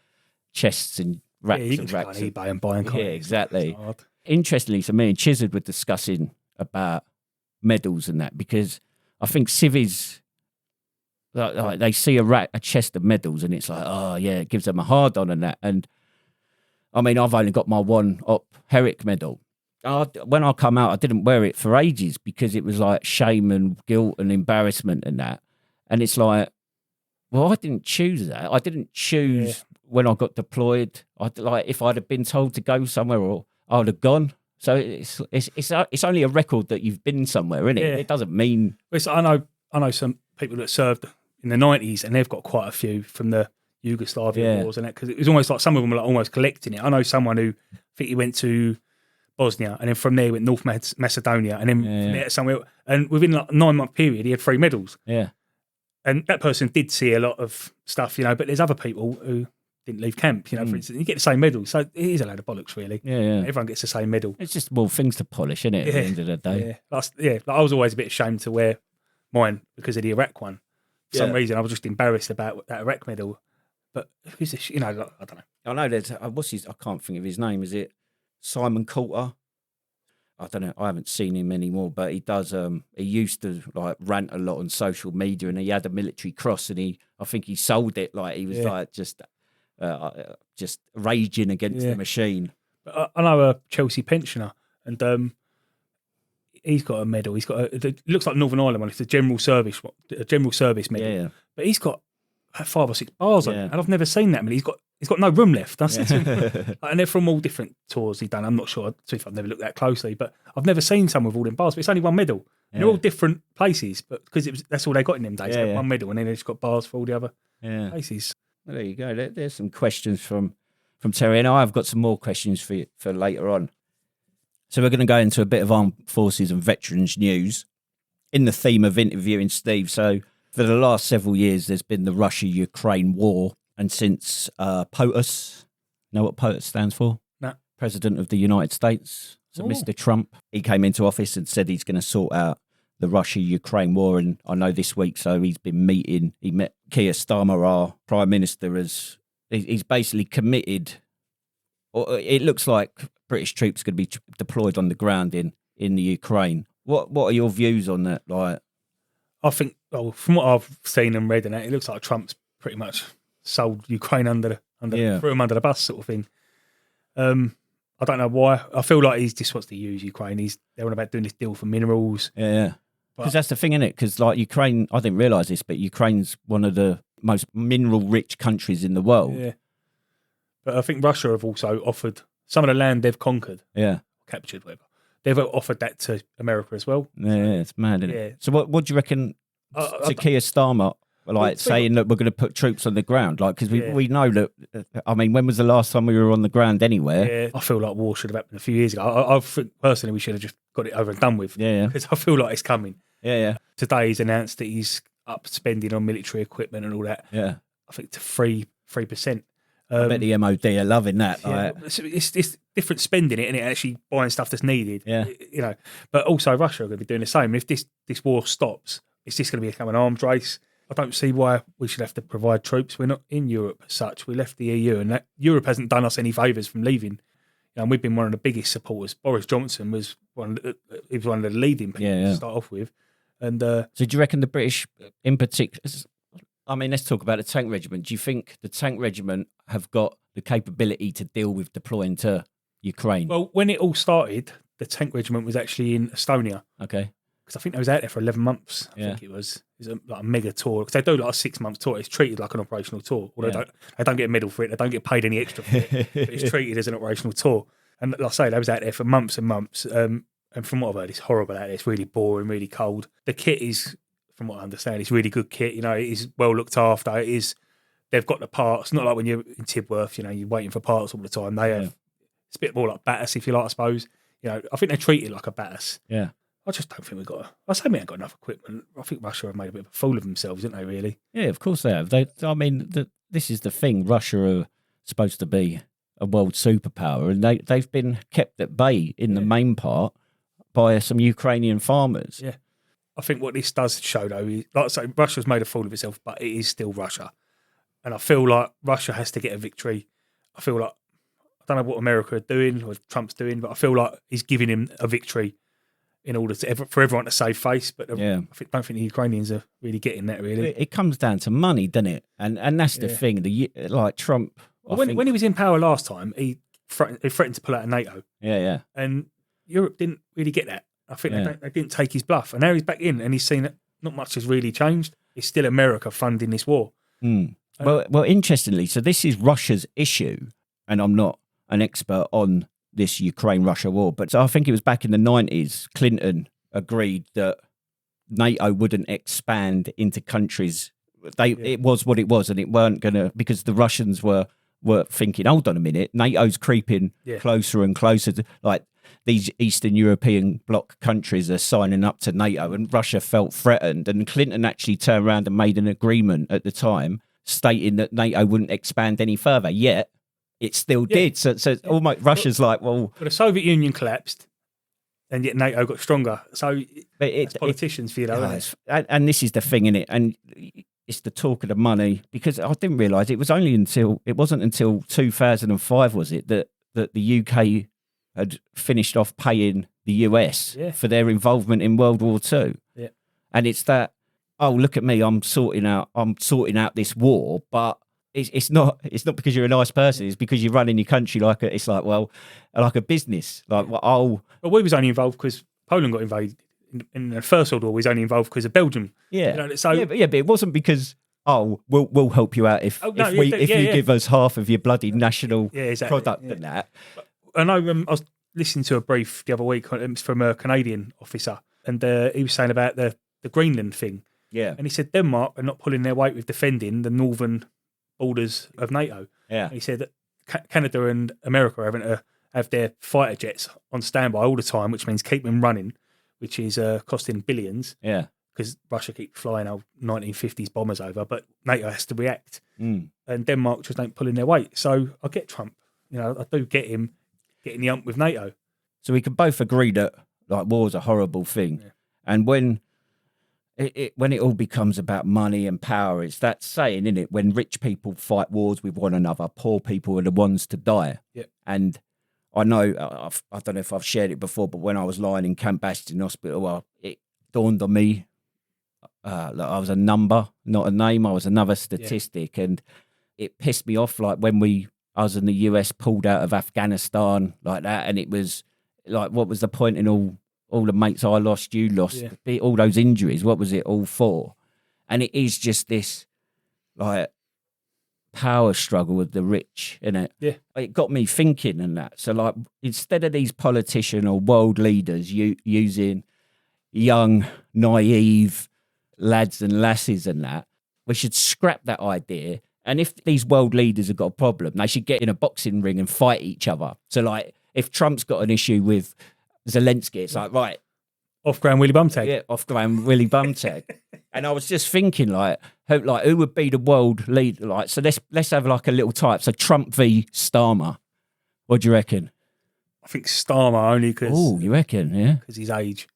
chests and racks you and can racks. Go on eBay and buy them. Yeah, exactly. Interestingly, so me and Chizard were discussing about medals and that, because I think civvies, like they see a chest of medals and it's like, oh yeah, it gives them a hard on and that. And I mean, I've only got my one Op Herrick medal. When I come out, I didn't wear it for ages because it was like shame and guilt and embarrassment and that. And it's like, well, I didn't choose that. I didn't choose when I got deployed. If I'd have been told to go somewhere, or I'd have gone. So it's only a record that you've been somewhere, isn't it? It doesn't mean. I know some people that served in the 90s, and they've got quite a few from the Yugoslavia wars and that, because it was almost like some of them were like almost collecting it. I know someone who, I think he went to Bosnia, and then from there he went North Macedonia, and then from there somewhere, and within like a 9-month period he had 3 medals. And that person did see a lot of stuff, but there's other people who didn't leave camp, for instance. You get the same medal, so it is a load of bollocks, really. Everyone gets the same medal. It's just more things to polish, isn't it? At the end of the day. Like I was always a bit ashamed to wear mine because of the Iraq one. For some reason, I was just embarrassed about that Iraq medal. But who's this? I don't know. I know there's I can't think of his name. Is it Simon Coulter? I don't know. I haven't seen him anymore, but he does. He used to like rant a lot on social media, and he had a military cross, and I think he sold it. Like he was like just raging against the machine. But I know a Chelsea pensioner, and he's got a medal. He's got it looks like Northern Ireland one. It's a general service medal. But he's got 5 or 6 bars on it, and I've never seen that many. He's got no room left. That's it. And they're from all different tours he's done. I'm not sure. I've never looked that closely, but I've never seen some with all them bars. But it's only one medal. And they're all different places, but because that's all they got in them days. One medal, and then they just got bars for all the other places. Well, there you go. There's some questions from Terry, and I've got some more questions for later on. So we're going to go into a bit of armed forces and veterans news in the theme of interviewing Steve. So for the last several years, there's been the Russia-Ukraine war. And since POTUS, know what POTUS stands for? No. President of the United States. So Mr. Trump, he came into office and said he's going to sort out the Russia-Ukraine war. And I know this week, so he met Keir Starmer, our Prime Minister, as he's basically committed, or it looks like British troops are going to be deployed on the ground in the Ukraine. What are your views on that? Like, I think, from what I've seen and read, and it looks like Trump's pretty much sold Ukraine threw him under the bus, sort of thing. I don't know why. I feel like he just wants to use Ukraine. They're on about doing this deal for minerals. Because that's the thing, isn't it? Because like Ukraine, I didn't realise this, but Ukraine's one of the most mineral-rich countries in the world. But I think Russia have also offered some of the land they've conquered, captured, whatever. They've offered that to America as well. It's mad, isn't it? So what do you reckon to Keir Starmer? Like saying that we're going to put troops on the ground, like, because we know that. I mean, when was the last time we were on the ground anywhere? I feel like war should have happened a few years ago. I think personally we should have just got it over and done with. Because I feel like it's coming. Today he's announced that he's up spending on military equipment and all that. Yeah. I think to 3%. I bet the MOD are loving that. Yeah, it's different spending it and it actually buying stuff that's needed. Yeah. But also Russia are going to be doing the same. And if this war stops, it's just going to become an arms race. I don't see why we should have to provide troops. We're not in Europe as such. We left the EU, and Europe hasn't done us any favours from leaving. And we've been one of the biggest supporters. Boris Johnson was one of the leading people to start off with. And so do you reckon the British in particular, I mean, let's talk about the tank regiment. Do you think the tank regiment have got the capability to deal with deploying to Ukraine? Well, when it all started, the tank regiment was actually in Estonia. Okay. Because I think they was out there for 11 months. I think it was. It was like a mega tour. Because they do like a 6-month tour. It's treated like an operational tour. Although they don't get a medal for it. They don't get paid any extra for it. But it's treated as an operational tour. And like I say, they was out there for months and months. And from what I've heard, it's horrible out there. It's really boring, really cold. The kit is, from what I understand, it's really good kit. It is well looked after. It is. They've got the parts. Not like when you're in Tidworth, you're waiting for parts all the time. They have. It's a bit more like Battis, if you like, I suppose. I think they're treated like a Battis. Yeah. I just don't think we've got. I say we ain't got enough equipment. I think Russia have made a bit of a fool of themselves, haven't they? Really? Yeah, of course they have. This is the thing. Russia are supposed to be a world superpower, and they've been kept at bay in the main part by some Ukrainian farmers. Yeah, I think what this does show, though, is, like I say, Russia's made a fool of itself, but it is still Russia, and I feel like Russia has to get a victory. I feel like I don't know what America are doing or Trump's doing, but I feel like he's giving him a victory in order for everyone to save face. But I don't think the Ukrainians are really getting that, really. It comes down to money, doesn't it? And that's the thing. Like Trump... Well, when he was in power last time, he threatened to pull out of NATO. Yeah. And Europe didn't really get that. I think they didn't take his bluff. And now he's back in and he's seen that not much has really changed. It's still America funding this war. Well, interestingly, so this is Russia's issue, and I'm not an expert on this Ukraine-Russia war, but I think it was back in the 90s, Clinton agreed that NATO wouldn't expand into countries. It was what it was, and it weren't going to, because the Russians were thinking, hold on a minute, NATO's creeping closer and closer to, like, these Eastern European bloc countries are signing up to NATO, and Russia felt threatened, and Clinton actually turned around and made an agreement at the time stating that NATO wouldn't expand any further, yet it still did. So almost Russia's like, well... But the Soviet Union collapsed, and yet NATO got stronger. So it's politicians for you, though, isn't it? And this is the thing, innit? And it's the talk of the money, because I didn't realise it wasn't until 2005, was it, that the UK had finished off paying the US for their involvement in World War II. Yeah. And it's that, oh, look at me, I'm sorting out this war, but it's not because you're a nice person. It's because you're running your country like a business. Like, well, we was only involved because Poland got invaded in the First World War. We was only involved because of Belgium. Yeah, but it wasn't because we'll help you out if you give us half of your bloody national product and that. I know I was listening to a brief the other week from a Canadian officer, and he was saying about the Greenland thing. Yeah, and he said Denmark are not pulling their weight with defending the northern borders of NATO. Yeah. And he said that Canada and America are having to have their fighter jets on standby all the time, which means keep them running, which is costing billions. Yeah. Because Russia keep flying old 1950s bombers over, but NATO has to react. And Denmark just ain't pulling their weight. So I get Trump. I do get him getting the ump with NATO. So we can both agree that like war's a horrible thing. Yeah. And when it all becomes about money and power, it's that saying, isn't it? When rich people fight wars with one another, poor people are the ones to die. Yeah. And I know, I don't know if I've shared it before, but when I was lying in Camp Bastion Hospital, it dawned on me that I was a number, not a name. I was another statistic. Yeah. And it pissed me off, like when us and the US pulled out of Afghanistan like that. And it was like, what was the point in all the mates I lost, you lost, all those injuries? What was it all for? And it is just this like power struggle with the rich, innit? Yeah. It got me thinking and that. So like, instead of these politician or world leaders using young, naive lads and lasses and that, we should scrap that idea. And if these world leaders have got a problem, they should get in a boxing ring and fight each other. So like, if Trump's got an issue with Zelensky, it's like, right, off-ground Willy Bumtag. Yeah, off-ground Willy Bumtag. And I was just thinking, who would be the world leader? Like, so let's have like a little type. So Trump v Starmer. What do you reckon? I think Starmer only because. Oh, you reckon? Yeah. Because his age.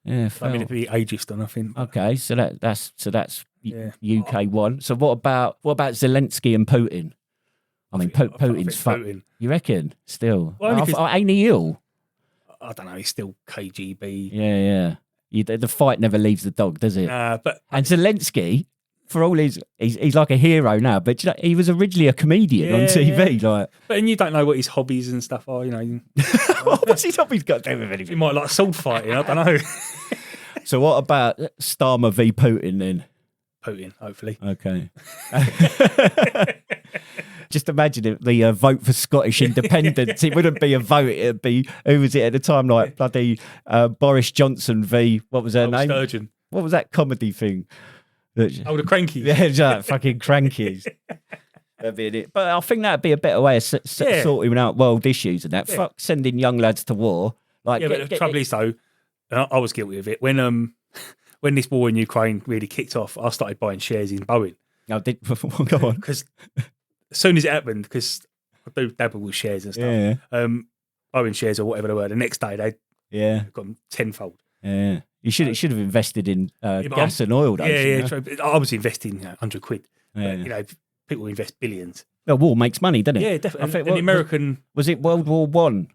Yeah. I mean, it'd be ageist on, I think. Okay, so that's Yeah. UK one. So what about Zelensky and Putin? I mean, Putin's fucked. Putin. You reckon? Still, Well, ain't he ill? I don't know. He's still KGB. Yeah. The fight never leaves the dog, does it? But And Zelensky, for all he's like a hero now, but you know, he was originally a comedian on TV. Yeah. Like, but you don't know what his hobbies and stuff are. You know, what's his hobbies got to do with he anything? might like sword fighting. I don't know. So what about Starmer v Putin then? Putin, hopefully. Okay. Just imagine if the vote for Scottish independence. It wouldn't be a vote. It'd be, who was it at the time? Like bloody Boris Johnson v. What was her name? Sturgeon. What was that comedy thing? The Crankies. Yeah, fucking Crankies. That'd be it. But I think that'd be a better way of sorting out world issues and that. Yeah. Fuck sending young lads to war. Like, But the trouble is though, and I was guilty of it when this war in Ukraine really kicked off. I started buying shares in Boeing. I did. Go on. Because as soon as it happened, because I do dabble with shares and stuff. Yeah. Boeing shares or whatever they were. The next day they got them tenfold. Yeah. You should have invested in gas and oil. True. I was investing 100 quid. Yeah. But, you know, people invest billions. Well, war makes money, doesn't it? Yeah, definitely. I think, and the American was it World War One?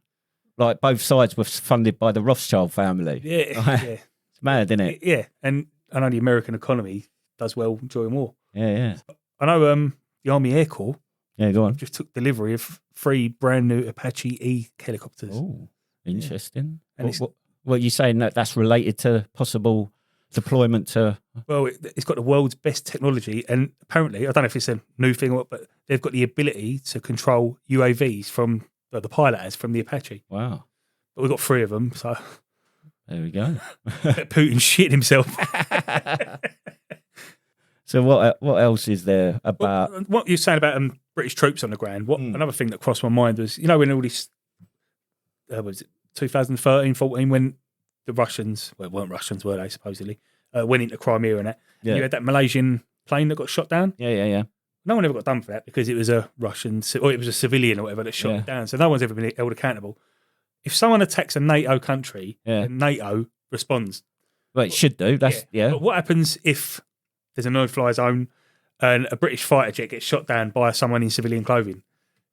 Like both sides were funded by the Rothschild family. Yeah. It's mad, isn't it? Yeah, and I know the American economy does well during war. Yeah. I know the Army Air Corps Go on. just took delivery of 3 brand new Apache E helicopters. Oh, interesting. And What are you saying that's related to possible deployment to? Well, it's got the world's best technology, and apparently, I don't know if it's a new thing or what, but they've got the ability to control UAVs from the pilot has from the Apache. Wow. But we've got 3 of them, so There we go. Putin shit himself. So what else is there about? What you're saying about British troops on the ground? Another thing that crossed my mind was, you know, when all this was it 2013, 14, when the Russians, well, weren't Russians, were they supposedly, went into Crimea and that. Yeah. You had that Malaysian plane that got shot down. Yeah. No one ever got done for that because it was a Russian, or it was a civilian or whatever that shot it down. So no one's ever been held accountable. If someone attacks a NATO country, then NATO responds. Well, it should do. That's But what happens if there's a no-fly zone and a British fighter jet gets shot down by someone in civilian clothing?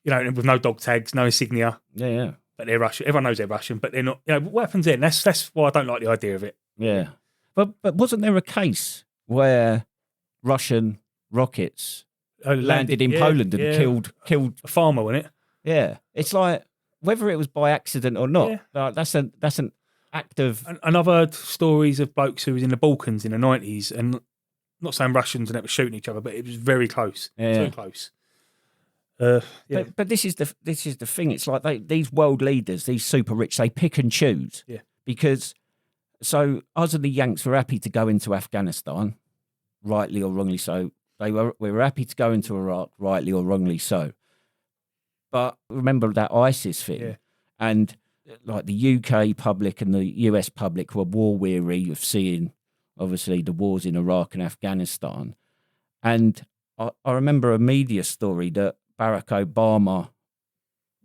You know, with no dog tags, no insignia. Yeah. But they're Russian. Everyone knows they're Russian, but they're not. You know, what happens then? That's why I don't like the idea of it. Yeah. But wasn't there a case where Russian rockets landed in Poland and killed a farmer, wasn't it? Yeah. It's like whether it was by accident or not. Like, that's an act of. And I've heard stories of blokes who was in the Balkans in the 90s, and not saying Russians and that were shooting each other, but it was very close, too close. But this is the thing. It's like these world leaders, these super rich, they pick and choose. Yeah. Because so us and the Yanks were happy to go into Afghanistan, rightly or wrongly so. We were happy to go into Iraq, rightly or wrongly so. But remember that ISIS thing, and like the UK public and the US public were war weary of seeing, obviously, the wars in Iraq and Afghanistan. And I remember a media story that Barack Obama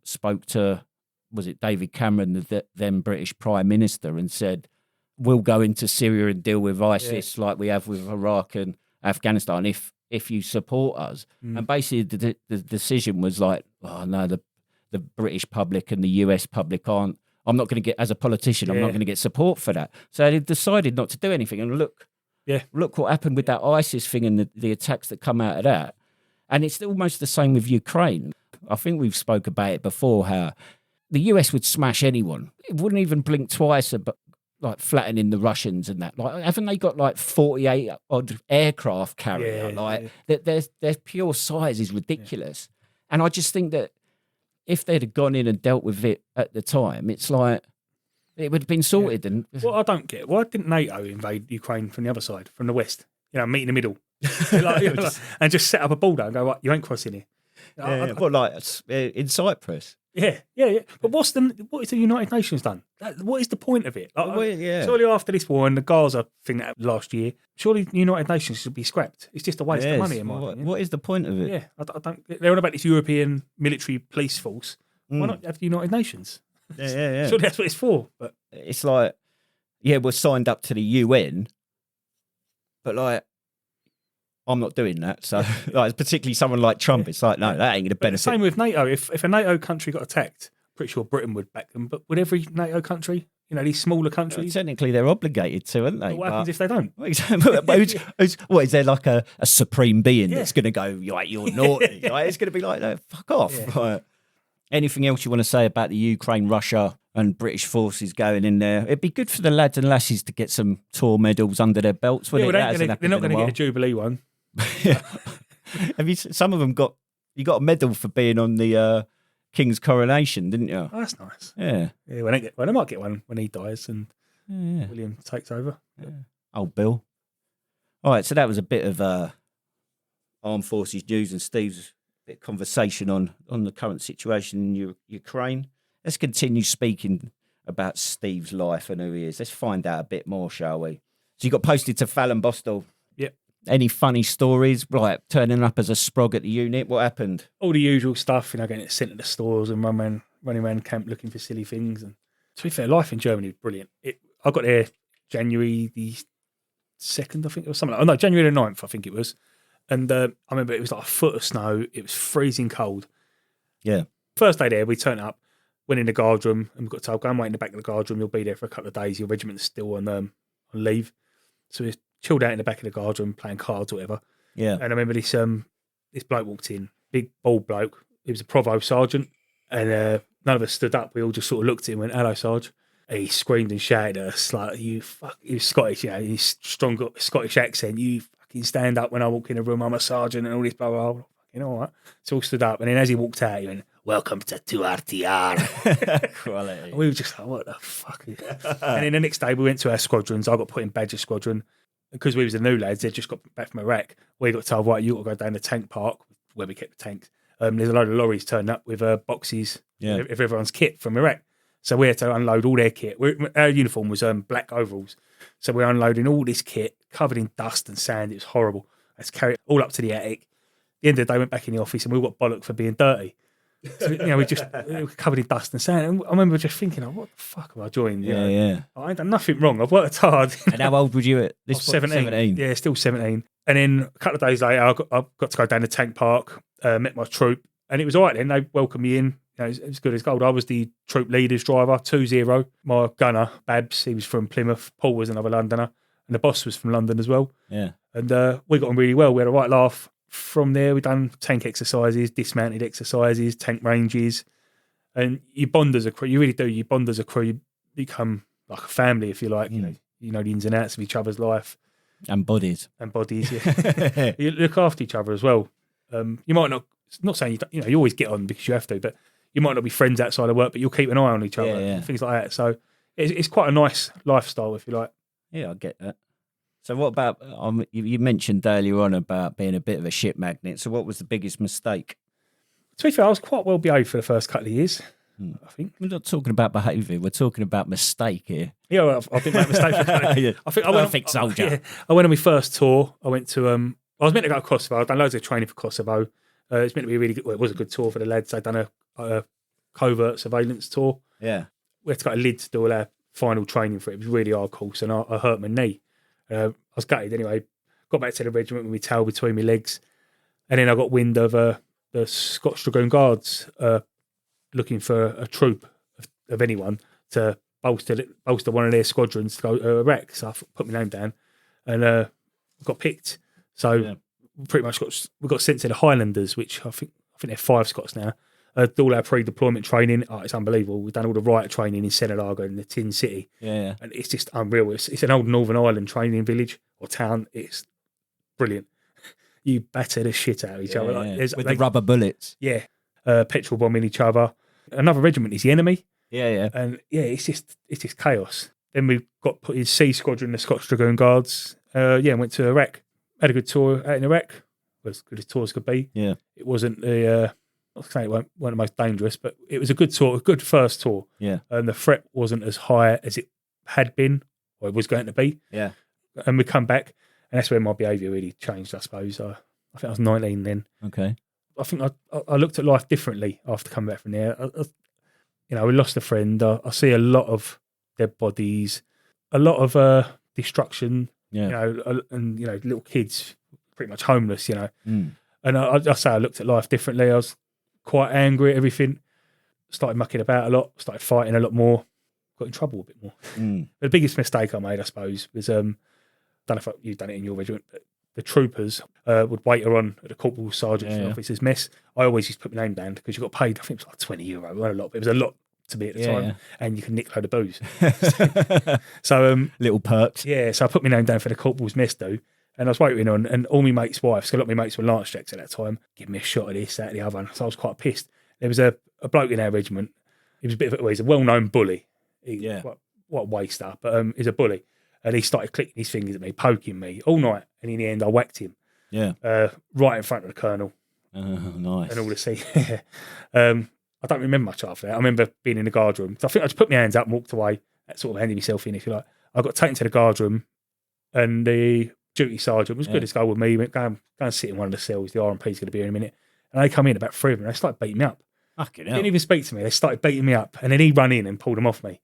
spoke to, was it David Cameron, the then British Prime Minister, and said, we'll go into Syria and deal with ISIS like we have with Iraq and Afghanistan if you support us. And basically the decision was like, oh no, the British public and the US public aren't, I'm not going to get, as a politician, I'm not going to get support for that. So they decided not to do anything. And look what happened with that ISIS thing and the attacks that come out of that. And it's almost the same with Ukraine. I think we've spoke about it before, how the US would smash anyone. It wouldn't even blink twice about like flattening the Russians and that. Like, haven't they got like 48 odd aircraft carrier? Their pure size is ridiculous. And I just think that if they'd have gone in and dealt with it at the time, it's like it would have been sorted. And well, I don't get, why didn't NATO invade Ukraine from the other side, from the west? You know, meet in the middle. and just set up a border and go, right, you ain't crossing here. Well, like in Cyprus. Yeah. But what is the United Nations done? What is the point of it? Like, Well, yeah. Surely after this war and the Gaza thing that happened last year, surely the United Nations should be scrapped. It's just a waste of money in my opinion. What is the point of it? Yeah, I don't. They're on about this European military police force. Why not have the United Nations? Yeah. Surely that's what it's for. But It's like, yeah, we're signed up to the UN, but like, I'm not doing that. So, like, particularly someone like Trump, it's like, no, that ain't going to benefit. same with NATO. If a NATO country got attacked, pretty sure Britain would back them. But would every NATO country, these smaller countries? Technically, they're obligated to, aren't they? What happens if they don't? What is there like a supreme being that's going to go, like, you're naughty? Like, it's going to be like, no, fuck off. Yeah. Like, anything else you want to say about the Ukraine, Russia, and British forces going in there? It'd be good for the lads and lasses to get some tour medals under their belts. They're not going to get a Jubilee one. Have you? Some of them you got a medal for being on the King's coronation, didn't you? Oh, that's nice. Yeah. They might get one when he dies and William takes over. Yeah. Old Bill. All right, so that was a bit of armed forces news and Steve's bit of conversation on the current situation in Ukraine. Let's continue speaking about Steve's life and who he is. Let's find out a bit more, shall we? So you got posted to Fallon Bostel. Yep. Any funny stories, like turning up as a sprog at the unit? What happened? All the usual stuff, getting it sent to the stores and running around camp looking for silly things. And to be fair, life in Germany was brilliant. I got there January the 2nd, I think, or something. No, January the 9th, I think it was. And I remember it was like a foot of snow. It was freezing cold. Yeah. First day there, we turned up, went in the guard room, and we got told, go and wait in the back of the guard room. You'll be there for a couple of days. Your regiment's still on leave. So we chilled out in the back of the guard room, playing cards or whatever. Yeah. And I remember this bloke walked in, big bald bloke. He was a provost sergeant, and none of us stood up. We all just sort of looked at him and went, "Hello, Sarge." And he screamed and shouted at us like, "You fuck!" He was Scottish, his strong Scottish accent. "You fucking stand up when I walk in a room. I'm a sergeant," and all this blah blah blah. All right. So we all stood up, and then as he walked out, he went, "Welcome to 2RTR." Quality. And we were just like, "What the fuck?" And then the next day, we went to our squadrons. I got put in Badger Squadron. Because we was the new lads, they'd just got back from Iraq. We got told, right, you got to go down the tank park where we kept the tanks. There's a load of lorries turned up with boxes of everyone's kit from Iraq. So we had to unload all their kit. Our uniform was black overalls. So we're unloading all this kit covered in dust and sand. It was horrible. I had to carry it all up to the attic. At the end of the day, went back in the office and we all got bollocked for being dirty. So, we were covered in dust and sand. And I remember just thinking, what the fuck have I joined? Yeah. I ain't done nothing wrong. I've worked hard. And how old were you at this point? 17. Yeah, still 17. And then a couple of days later, I got to go down to tank park, met my troop, and it was all right then. They welcomed me in. It was good as gold. I was the troop leader's driver, 2-0. My gunner, Babs, he was from Plymouth. Paul was another Londoner. And the boss was from London as well. Yeah. And we got on really well. We had a right laugh. From there, we done tank exercises, dismounted exercises, tank ranges. And you bond as a crew. You really do. You bond as a crew. You become like a family, if you like. You know the ins and outs of each other's life. And bodies. Yeah. You look after each other as well. You might not saying you always get on because you have to, but you might not be friends outside of work, but you'll keep an eye on each other, and things like that. So it's quite a nice lifestyle, if you like. Yeah, I get that. So what about, you mentioned earlier on about being a bit of a shit magnet. So what was the biggest mistake? To be fair, I was quite well behaved for the first couple of years, I think. We're not talking about behaviour. We're talking about mistake here. Yeah, well, I didn't make a mistake. I Perfect soldier. I went on my first tour. I went to, I was meant to go to Kosovo. I'd done loads of training for Kosovo. It's meant to be really good. Well, it was a good tour for the lads. They'd done a covert surveillance tour. Yeah. We had to go to Leeds to do all our final training for it. It was really hard course, and I hurt my knee. I was gutted anyway. Got back to the regiment with my tail between my legs, and then I got wind of the Scotch Dragoon Guards looking for a troop of anyone to bolster one of their squadrons to go to Iraq. So I put my name down and got picked. So pretty much we got sent to the Highlanders, which I think they're 5 Scots now. Do all our pre-deployment training. Oh, it's unbelievable. We've done all the riot training in Senalago in the Tin City. Yeah. And it's just unreal. It's an old Northern Ireland training village or town. It's brilliant. You batter the shit out of each other. With the rubber bullets. Yeah. Petrol bombing each other. Another regiment is the enemy. Yeah. And it's just chaos. Then we got put in C Squadron, the Scotch Dragoon Guards. Went to Iraq. Had a good tour out in Iraq. Was as good a tour as could be. Yeah. It wasn't the not saying it weren't the most dangerous, but it was a good tour, a good first tour. Yeah. And the threat wasn't as high as it had been or it was going to be. Yeah. And we come back, and that's when my behaviour really changed, I suppose. I think I was 19 then. Okay. I think I looked at life differently after coming back from there. We lost a friend. I see a lot of dead bodies, a lot of destruction. Yeah. And little kids pretty much homeless. Mm. And I say I looked at life differently. I was quite angry at everything. Started mucking about a lot. Started fighting a lot more. Got in trouble a bit more. Mm. The biggest mistake I made, I suppose, was don't know if you've done it in your regiment. But the troopers would waiter on at the corporal sergeant's officer's mess. I always used to put my name down because you got paid. I think it was like €20. It wasn't a lot, but it was a lot to me at the time. And you can nick a load of booze. So little perks. Yeah, so I put my name down for the corporal's mess do. And I was waiting on, and all my mates' wives, so a lot of my mates were Lance Jacks at that time, give me a shot of this, that, the other. And so I was quite pissed. There was a bloke in our regiment. He was a bit of he's a well-known bully. What a waster, but he's a bully. And he started clicking his fingers at me, poking me all night. And in the end, I whacked him. Yeah. Right in front of the colonel. Oh, nice. And all the sea. I don't remember much after that. I remember being in the guard room. So I think I just put my hands up and walked away. That sort of handed myself in, if you like. I got taken to the guard room, and the duty sergeant was good as go with me. He went, go and sit in one of the cells. The RMP's going to be here in a minute. And they come in, about 3 of them. They started beating me up. Fucking hell. Didn't even speak to me. They started beating me up. And then he ran in and pulled them off me.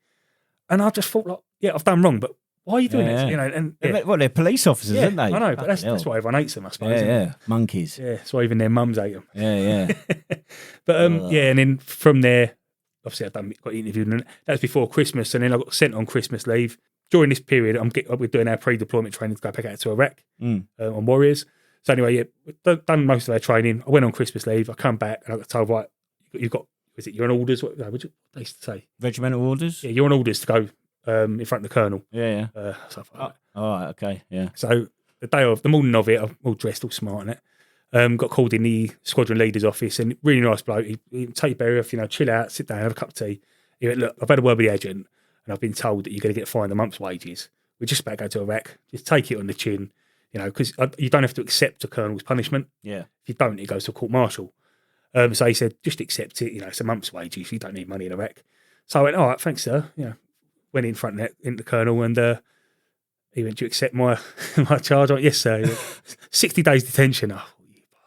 And I just thought, like, yeah, I've done wrong, but why are you doing this? Well, they're police officers, aren't they? I know, but that's why everyone hates them, I suppose. Yeah. Monkeys. Yeah, that's why even their mums hate them. Yeah. But and then from there, obviously got interviewed, and that was before Christmas, and then I got sent on Christmas leave. During this period, we're doing our pre-deployment training to go back out to Iraq on Warriors. So anyway, we've done most of our training. I went on Christmas leave. I come back and I got told, right, you're on orders? What they used to say? Regimental orders? Yeah, you're on orders to go in front of the colonel. Yeah. Stuff like that. All right, okay, yeah. So the morning of it, I'm all dressed, all smart in it. Got called in the squadron leader's office, and really nice bloke. He take your berry off, chill out, sit down, have a cup of tea. He went, look, I've had a word with the agent, and I've been told that you're going to get fined a month's wages. We're just about to go to Iraq. Just take it on the chin, because you don't have to accept a colonel's punishment. Yeah. If you don't, it goes to a court-martial. So he said, just accept it. It's a month's wages. You don't need money in Iraq. So I went, all right, thanks, sir. Went in front of the colonel, and he went, do you accept my charge? I went, yes, sir. He went, 60 days detention.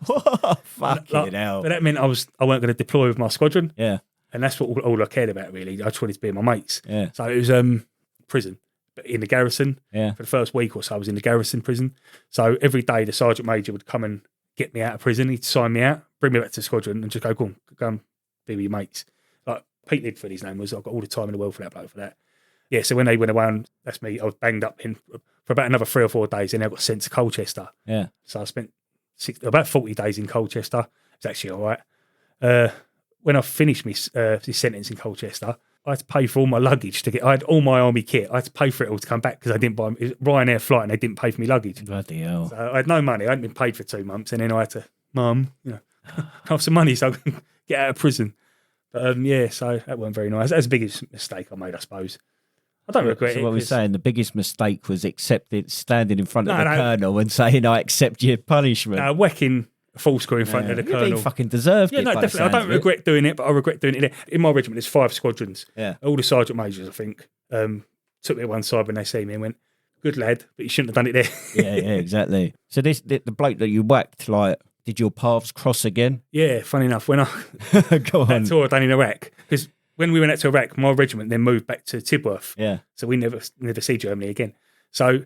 Oh, fucking hell. But that meant I weren't going to deploy with my squadron. Yeah. And that's what all I cared about, really. I just wanted to be with my mates. Yeah. So it was prison, but in the garrison. Yeah. For the first week or so, I was in the garrison prison. So every day, the sergeant major would come and get me out of prison. He'd sign me out, bring me back to the squadron, and just go and be with your mates. Like Pete Lidford, his name was. I've got all the time in the world for that bloke for that. Yeah, so when they went away, and that's me, I was banged up in for about another 3 or 4 days, and I got sent to Colchester. Yeah. So I spent about 40 days in Colchester. It was actually all right. When I finished this sentence in Colchester, I had to pay for all my luggage to get. I had all my army kit. I had to pay for it all to come back because I didn't buy it was Ryanair flight, and they didn't pay for me luggage. Bloody hell! So I had no money. I hadn't been paid for 2 months, and then I had to, Mum, have some money so I can get out of prison. But so that wasn't very nice. That's the biggest mistake I made, I suppose. I don't regret it. So what we're saying, the biggest mistake was standing in front of the colonel and saying, "I accept your punishment." Whacking a full screw in front of the colonel. He fucking deserved it. Yeah, no, definitely. I don't regret doing it, but I regret doing it. In my regiment, there's 5 squadrons. Yeah. All the sergeant majors, I think, took me to one side when they see me and went, "Good lad, but you shouldn't have done it there." yeah, exactly. So the bloke that you whacked, did your paths cross again? Yeah, funny enough, when I Go on. that tour I done in Iraq, because when we went out to Iraq, my regiment then moved back to Tidworth. Yeah. So we never see Germany again. So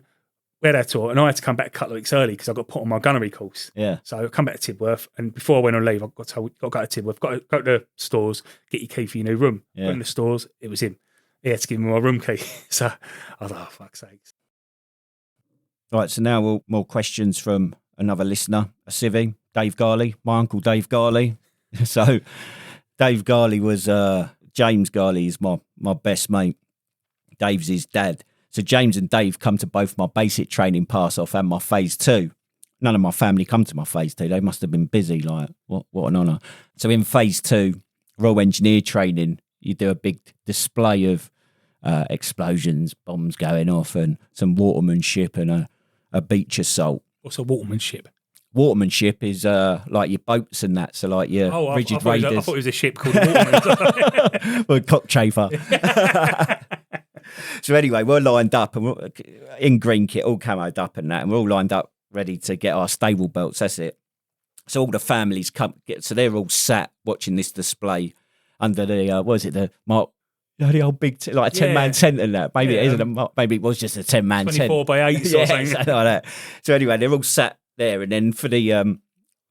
we had our tour, and I had to come back a couple of weeks early because I got put on my gunnery course. Yeah. So I come back to Tidworth, and before I went on leave, I got told, got to go to Tidworth, got to go to the stores, get your key for your new room. Yeah. Went in the stores, it was him. He had to give me my room key. So I was like, oh, fuck's sakes. Right, so now more questions from another listener, a civvy, Dave Garley, my uncle Dave Garley. So Dave Garley was, James Garley is my best mate. Dave's his dad. So James and Dave come to both my basic training pass-off and my phase 2. None of my family come to my phase 2. They must have been busy, what an honour. So in phase 2, Royal Engineer training, you do a big display of explosions, bombs going off, and some watermanship and a beach assault. What's a watermanship? Watermanship is like your boats and that, so like your rigid I raiders. thought it was a ship called Waterman. Well, cockchafer. So anyway, we're lined up and we're in green kit, all camoed up and that, and we're all lined up ready to get our stable belts. That's it. So all the families come, so they're all sat watching this display under the the old big like a 10-man tent and that. Maybe it isn't. Maybe it was just a 10-man tent, 24 by 8 or something. Something like that. So anyway, they're all sat there, and then for the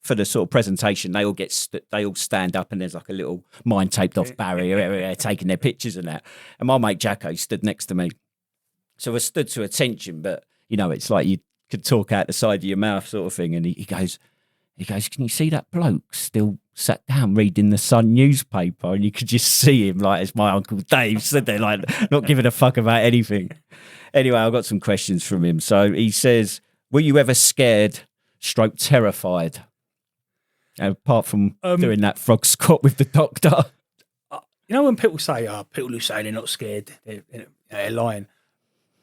sort of presentation, they all stand up, and there's like a little mine taped off barrier taking their pictures and that. And my mate Jacko stood next to me, so I stood to attention, but you know, it's like you could talk out the side of your mouth sort of thing. And he goes, can you see that bloke still sat down reading the Sun newspaper? And you could just see him, like, as my Uncle Dave stood there, like, not giving a fuck about anything. Anyway, I got some questions from him. So he says, were you ever scared / terrified? Apart from doing that frog squat with the doctor. You know when people say, people who say they're not scared, they're lying.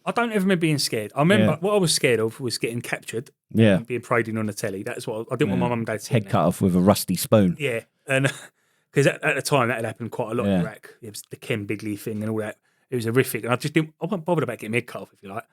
I don't ever remember being scared. I remember what I was scared of was getting captured. Yeah. And being paraded on the telly. That's what I didn't want my mum and dad to see. Head cut off with a rusty spoon. Yeah. And because at the time that had happened quite a lot in Iraq. It was the Ken Bigley thing and all that. It was horrific. And I wasn't bothered about getting my head cut off, if you like.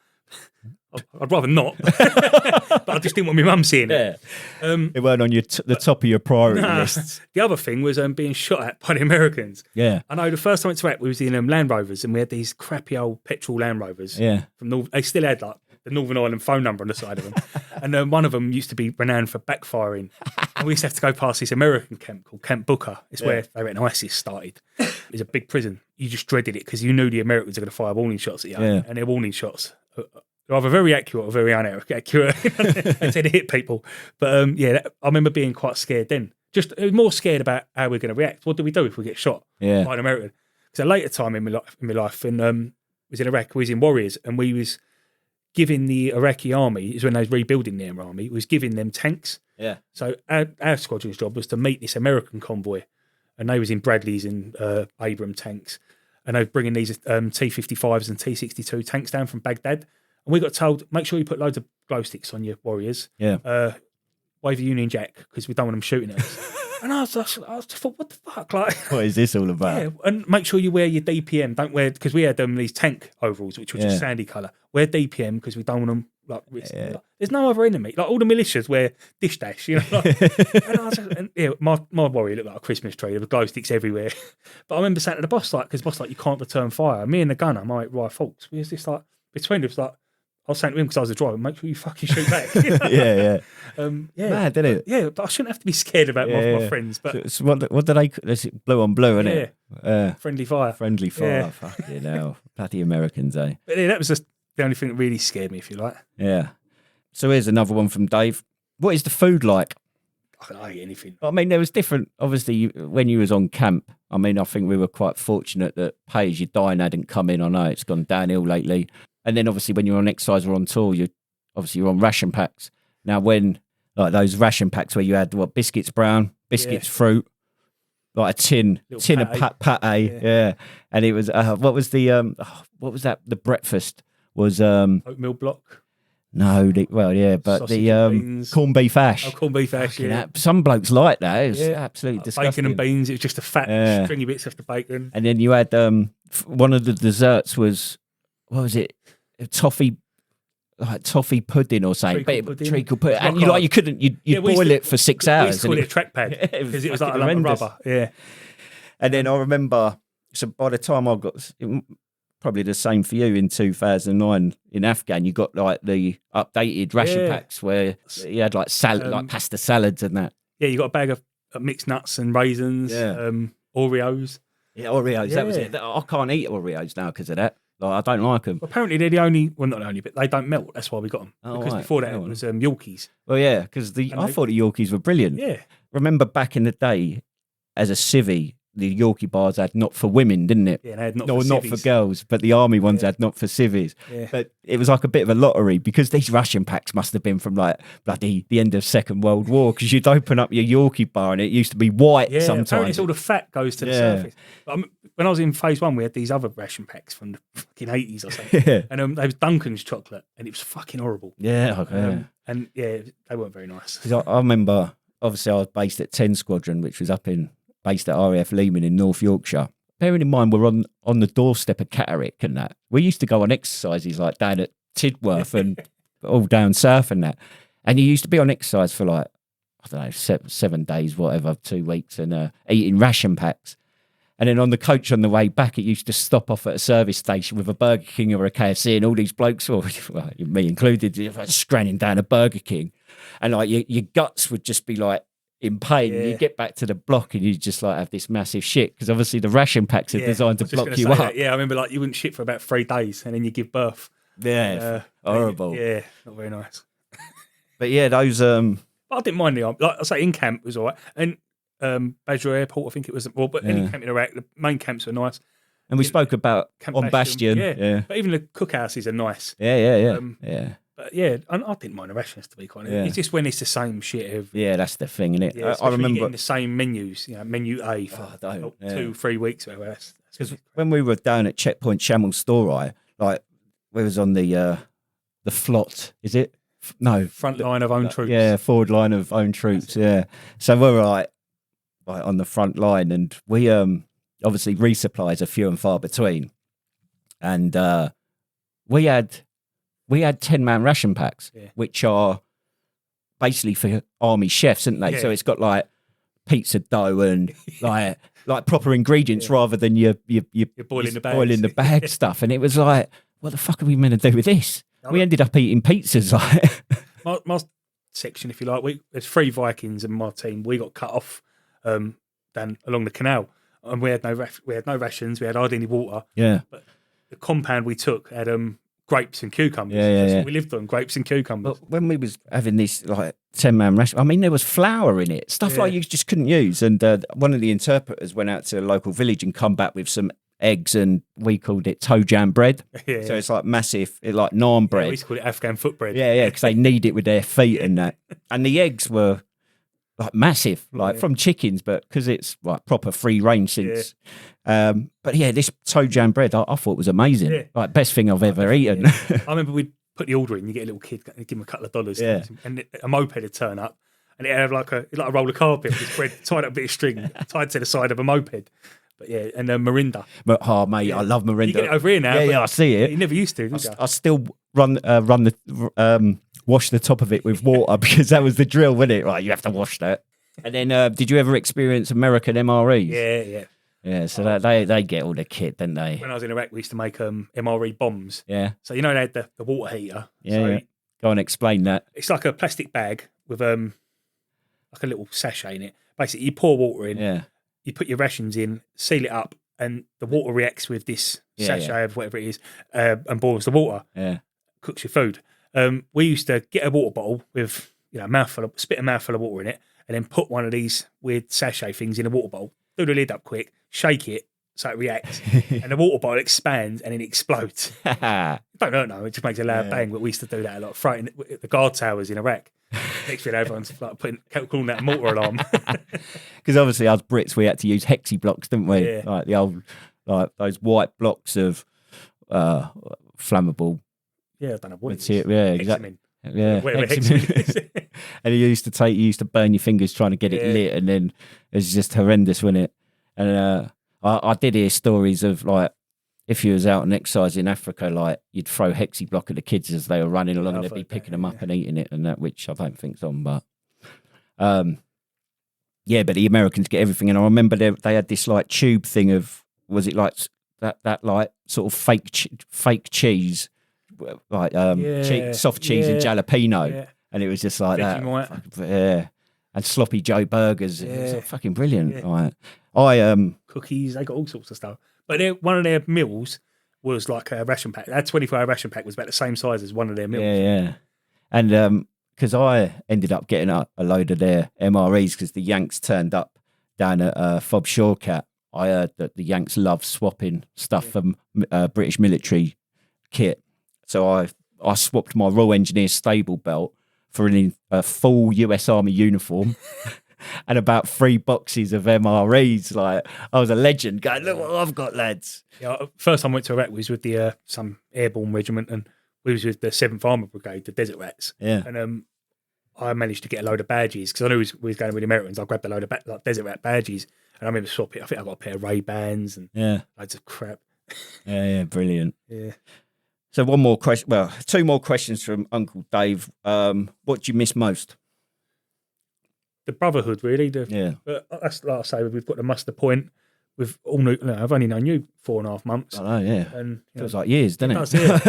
I'd rather not. But I just didn't want my mum seeing it. It weren't on the top of your priority list. The other thing was being shot at by the Americans. Yeah. I know the first time I went to Iraq, we was in Land Rovers, and we had these crappy old petrol Land Rovers. Yeah. They still had like the Northern Ireland phone number on the side of them. And one of them used to be renowned for backfiring. And we used to have to go past this American camp called Camp Booker. It's where they reckon ISIS started. It's a big prison. You just dreaded it because you knew the Americans were going to fire warning shots at you. Yeah. And their warning shots are either very accurate or very inaccurate. They tend to hit people. But I remember being quite scared then. Just more scared about how we're going to react. What do we do if we get shot by an American? Because a later time in my life, and was in Iraq, we was in Warriors, and we was giving the Iraqi army, is when they was rebuilding their army, was giving them tanks. Yeah. So our squadron's job was to meet this American convoy, and they was in Bradleys and Abram tanks, and they were bringing these T-55s and T-62 tanks down from Baghdad. And we got told, make sure you put loads of glow sticks on your Warriors. Yeah. Wave a Union Jack, because we don't want them shooting at us. And I was thought, what the fuck? Like, what is this all about? Yeah, and make sure you wear your DPM. Don't wear, because we had these tank overalls, which were just sandy colour. Wear DPM because we don't want them like risk. Like, there's no other enemy. Like all the militias wear dish dash, you know. Like, my Warrior looked like a Christmas tree. There were glow sticks everywhere. But I remember saying to the boss, because the boss you can't return fire. Me and the gunner, my right faults. We was just like between us, like. I was saying to him because I was the driver, make sure you fucking shoot back. Yeah. Mad, didn't it? Yeah, but I shouldn't have to be scared about my friends. But so what do they? It's blue on blue, isn't it? Friendly fire. Friendly fire. Fucking hell, bloody Americans, eh? But that was just the only thing that really scared me, if you like. Yeah. So here's another one from Dave. What is the food like? I eat anything. I mean, there was different. Obviously, when you was on camp, I mean, I think we were quite fortunate that Pay As You Dine hadn't come in. I know it's gone downhill lately. And then obviously when you're on exercise or on tour, you're on ration packs. Now when like those ration packs where you had biscuits brown, biscuits fruit, like a tin of pate, and it was what was the breakfast was oatmeal block. No, but sausage the corned beef ash. Oh, corned beef ash, Some blokes like that. It was absolutely disgusting. Bacon and beans. It was just a fat stringy bits of the bacon. And then you had one of the desserts was, what was it? Toffee pudding or something. Treacle pudding. And you couldn't, you'd boil it for 6 hours. We used to call it a trackpad because it was like a lump of rubber. Yeah. And then I remember, so by the time I got, probably the same for you in 2009 in Afghan, you got like the updated ration packs where you had like salad, like pasta salads and that. Yeah, you got a bag of mixed nuts and raisins, Oreos. Yeah, Oreos, that was it. I can't eat Oreos now because of that. Like, I don't like them. Well, apparently they're the only, well, not the only, but they don't melt. That's why we got them. Because before that, it was Yorkies. Well, yeah, because I thought the Yorkies were brilliant. Yeah. Remember back in the day, as a civvy, the Yorkie bars had not for women, didn't it? Yeah, they had not for girls, but the army ones had not for civvies. Yeah. But it was like a bit of a lottery because these ration packs must have been from like bloody the end of Second World War because you'd open up your Yorkie bar and it used to be white sometimes. Apparently all the fat goes to the surface. But when I was in phase 1, we had these other ration packs from the fucking 80s or something. And there was Duncan's chocolate and it was fucking horrible. Yeah, okay. And yeah, they weren't very nice. 'Cause I remember, obviously, I was based at 10 Squadron, which was based at RAF Lehman in North Yorkshire. Bearing in mind, we're on the doorstep of Catterick and that. We used to go on exercises like down at Tidworth and all down south and that. And you used to be on exercise for like, I don't know, 7 days, whatever, 2 weeks, and eating ration packs. And then on the coach on the way back, it used to stop off at a service station with a Burger King or a KFC, and all these blokes, well, me included, scranning down a Burger King. And like your guts would just be like in pain. You get back to the block and you just like have this massive shit, because obviously the ration packs are designed to block you up. That. Yeah, I remember like you wouldn't shit for about 3 days and then you give birth. Yeah, horrible. Yeah, not very nice. But yeah, those... I didn't mind the army. Like I say, in camp it was all right. And Basra Airport, I think it was. Well, but any camp in Iraq, the main camps are nice. And we spoke about Camp on Bastion. Yeah. But even the cookhouses are nice. Yeah. But yeah, I didn't mind the rations, to be quite honest. It's just when it's the same shit. Yeah, that's the thing, isn't it? Yeah, I remember the same menus. Menu A for 2-3 weeks. Because when we were down at Checkpoint Shamel Story, like we was on the flot, is it? No, front line of own troops. Yeah, forward line of own troops. Yeah, so we were like on the front line, and we obviously resupplies are few and far between, and we had 10-man ration packs, which are basically for army chefs, aren't they? So it's got like pizza dough and like proper ingredients rather than your boiling the bag stuff. And it was like, what the fuck are we meant to do with this? We ended up eating pizzas. Like my section, if you like, there's 3 Vikings in my team. We got cut off down along the canal, and we had no rations. We had hardly any water. Yeah, but the compound we took had grapes and cucumbers. Yeah. We lived on grapes and cucumbers. But when we was having this like 10-man ration, I mean, there was flour in it, stuff like you just couldn't use. And one of the interpreters went out to a local village and come back with some eggs, and we called it toe jam bread. So it's like massive, like naan bread. We used to call it Afghan foot bread. Yeah, because they knead it with their feet and that. And the eggs were like massive, like from chickens, but because it's like proper free range since. But yeah, this toe jam bread, I thought was amazing. Like best thing I've ever eaten. I remember we'd put the order in. You get a little kid, give him a couple of dollars, and a moped would turn up, and it'd have like a roll of carpet with this bread tied up a bit of string tied to the side of a moped. But yeah, and Mirinda. But mate, I love Mirinda. You get it over here now. Yeah, I see it. You never used to. Did you? I still wash the top of it with water because that was the drill, wasn't it? Right, you have to wash that. And then, did you ever experience American MREs? Yeah. So they get all the kit, don't they? When I was in Iraq, we used to make MRE bombs. Yeah. So they had the water heater. Yeah. Go on, explain that. It's like a plastic bag with like a little sachet in it. Basically, you pour water in. Yeah. You put your rations in, seal it up, and the water reacts with this sachet of whatever it is, and boils the water. Yeah. Cooks your food. We used to get a water bottle with a mouthful of water in it, and then put one of these weird sachet things in a water bowl. Do the lid up quick, shake it so it reacts, and the water bottle expands and then it explodes. It don't hurt no, it just makes a loud bang. But we used to do that a lot, throwing the guard towers in Iraq. Next thing everyone's like calling that a mortar alarm. Because obviously, us Brits, we had to use hexi blocks, didn't we? Yeah. Like the old, like those white blocks of flammable. Yeah, I don't know what it is. Yeah, exactly. Yeah, hexamin. And you used to burn your fingers trying to get it lit, and then it was just horrendous, wasn't it? And I did hear stories of like, if you was out on exercise in Africa, like you'd throw hexi block at the kids as they were running along, and they'd be picking them up and eating it, and that, which I don't think's on. But but the Americans get everything, and I remember they had this like tube thing of, was it like that like sort of fake cheese, like soft cheese and jalapeno, and it was just like that, and sloppy Joe burgers. It was like fucking brilliant. Right. Cookies, they got all sorts of stuff. But one of their meals was like a ration pack. That 24-hour ration pack was about the same size as one of their meals. Yeah. And because I ended up getting a load of their MREs because the Yanks turned up down at Fob Shawcat. I heard that the Yanks love swapping stuff from British military kit. So I swapped my Royal Engineer stable belt for a full US Army uniform. And about 3 boxes of MREs. Like, I was a legend going, look what I've got, lads. Yeah, first time I went to Iraq was with the some airborne regiment, and we was with the 7th Armour Brigade, the Desert Rats. Yeah. And I managed to get a load of badges because I knew we was going with the Americans. I grabbed a load of like desert rat badges, and I remember swapping. I think I got a pair of Ray-Bans and loads of crap. Yeah, brilliant. Yeah. So one more question. Well, two more questions from Uncle Dave. What do you miss most? The brotherhood, really. Yeah. But that's like I say, we've got the muster point. We've all new. I've only known you 4.5 months. I know, yeah. And feels like years, doesn't it? Does, yeah.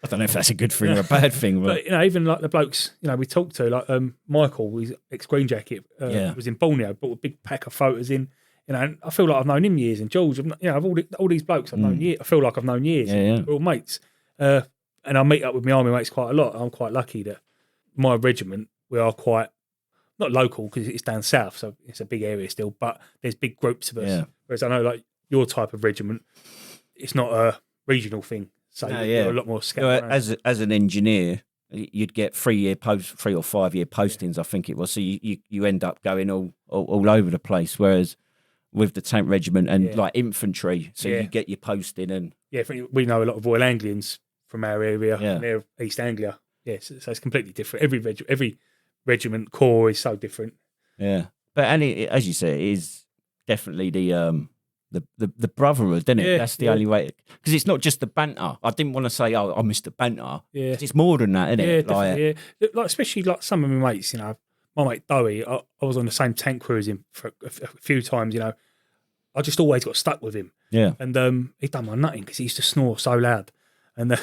I don't know if that's a good thing or a bad thing, but even like the blokes, we talked to, like Michael, his ex-Green Jacket, was in Borneo, brought a big pack of photos in. And I feel like I've known him years. And George, I've all these blokes I've known years. I feel like I've known years. Yeah. We're all mates. And I meet up with my army mates quite a lot. I'm quite lucky that my regiment, we are quite, not local because it's down south, so it's a big area still, but there's big groups of us. Yeah. Whereas I know like your type of regiment, it's not a regional thing. So you're a lot more scattered. As an engineer, you'd get 3 or 5 year postings, I think it was. So you end up going all over the place. Whereas with the tank regiment and like infantry, so you get your posting and we know a lot of Royal Anglians from our area, and they're East Anglia. Yes, so it's completely different. Every regiment corps is so different. Yeah, but as you say, it is definitely the brotherhood, isn't it? Yeah, that's the only way, because it's not just the banter. I didn't want to say, I missed the banter. Yeah, it's more than that, isn't it? Definitely, like especially like some of my mates. My mate Dowie, I was on the same tank cruising for a few times. I just always got stuck with him. Yeah, and he done my nutting because he used to snore so loud, and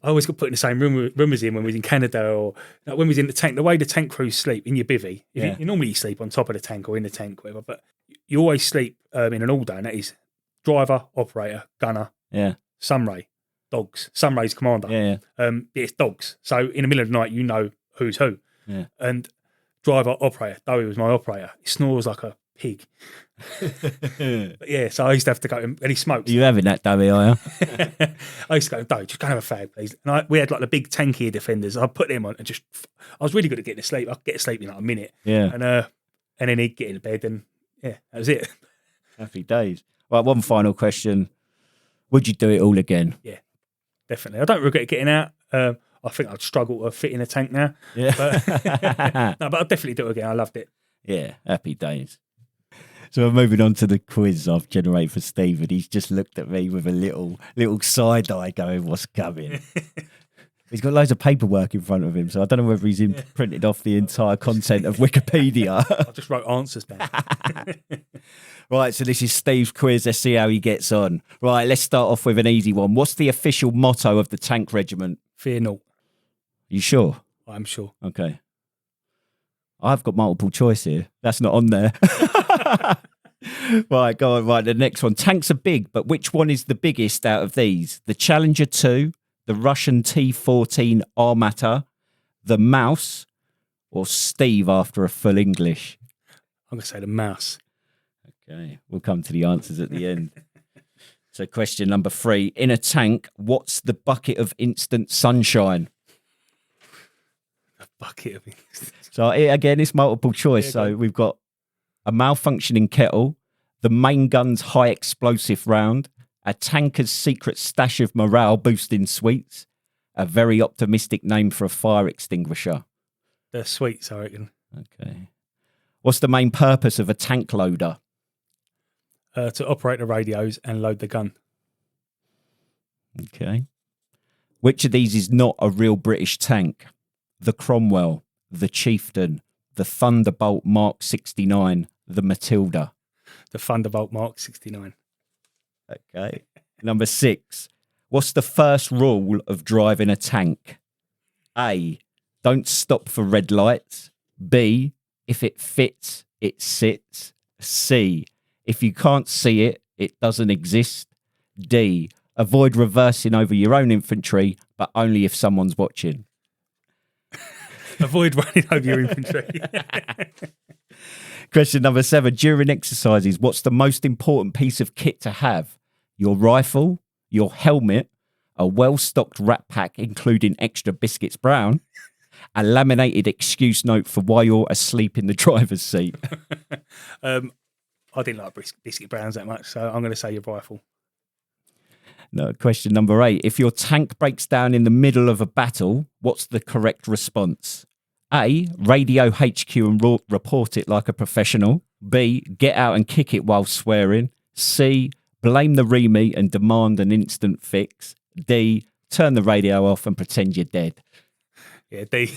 I always got put in the same room as him when we was in Canada or when we was in the tank. The way the tank crews sleep in your bivvy, you normally sleep on top of the tank or in the tank, whatever, but you always sleep in an all-day, and that is driver, operator, gunner, sunray, dogs. Sunray's commander. It's dogs. So in the middle of the night, you know who's who. Yeah. And driver, operator. Dowie was my operator. He snores like a pig. But so I used to have to go, and he smokes. Are you having that, Dowie, are you? I used to go, Dowie, just go and have a fag, please. And we had like the big Tankie defenders. I put them on and I was really good at getting to sleep. I could get to sleep in like a minute. Yeah. And then he'd get in bed and that was it. Happy days. Right, one final question. Would you do it all again? Yeah, definitely. I don't regret getting out. I think I'd struggle to fit in a tank now. Yeah. But I'd definitely do it again. I loved it. Yeah, happy days. So we're moving on to the quiz I've generated for Steve, and he's just looked at me with a little side eye going, what's coming? He's got loads of paperwork in front of him, so I don't know whether he's printed off the entire content of Wikipedia. I just wrote answers down. Right, so this is Steve's quiz. Let's see how he gets on. Right, let's start off with an easy one. What's the official motto of the tank regiment? Fear naught. You sure? I'm sure. Okay. I've got multiple choice here. That's not on there. Right, go on. Right, the next one. Tanks are big, but which one is the biggest out of these? The Challenger 2, the Russian T-14 Armata, the Mouse, or Steve after a full English? I'm going to say the Mouse. Okay, we'll come to the answers at the end. So question number 3. In a tank, what's the bucket of instant sunshine? A bucket of instant. So again, it's multiple choice. So we've got a malfunctioning kettle, the main gun's high explosive round, a tanker's secret stash of morale boosting sweets, a very optimistic name for a fire extinguisher. They're sweets, I reckon. Okay. What's the main purpose of a tank loader? To operate the radios and load the gun. Okay. Which of these is not a real British tank? The Cromwell, the Chieftain, the Thunderbolt Mark 69, the Matilda. The Thunderbolt Mark 69. Okay. Number 6. What's the first rule of driving a tank? A. Don't stop for red lights. B. If it fits, it sits. C. If you can't see it, it doesn't exist. D. Avoid reversing over your own infantry, but only if someone's watching. Avoid running over your infantry. Question number 7. During exercises, what's the most important piece of kit to have? Your rifle, your helmet, a well-stocked rat pack, including extra biscuits brown, a laminated excuse note for why you're asleep in the driver's seat. I didn't like biscuit browns that much, so I'm going to say your rifle. No, question number 8. If your tank breaks down in the middle of a battle, what's the correct response? A, radio HQ and report it like a professional. B, get out and kick it while swearing. C, blame the Remy and demand an instant fix. D, turn the radio off and pretend you're dead. Yeah, D.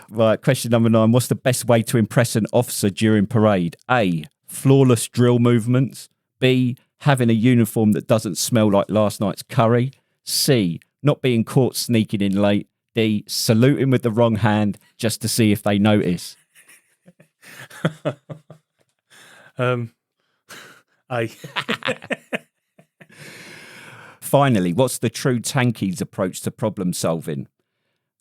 Right, question number 9. What's the best way to impress an officer during parade? A, flawless drill movements. B, having a uniform that doesn't smell like last night's curry. C, not being caught sneaking in late. D, saluting with the wrong hand just to see if they notice. A. Finally, what's the true Tankie's approach to problem solving?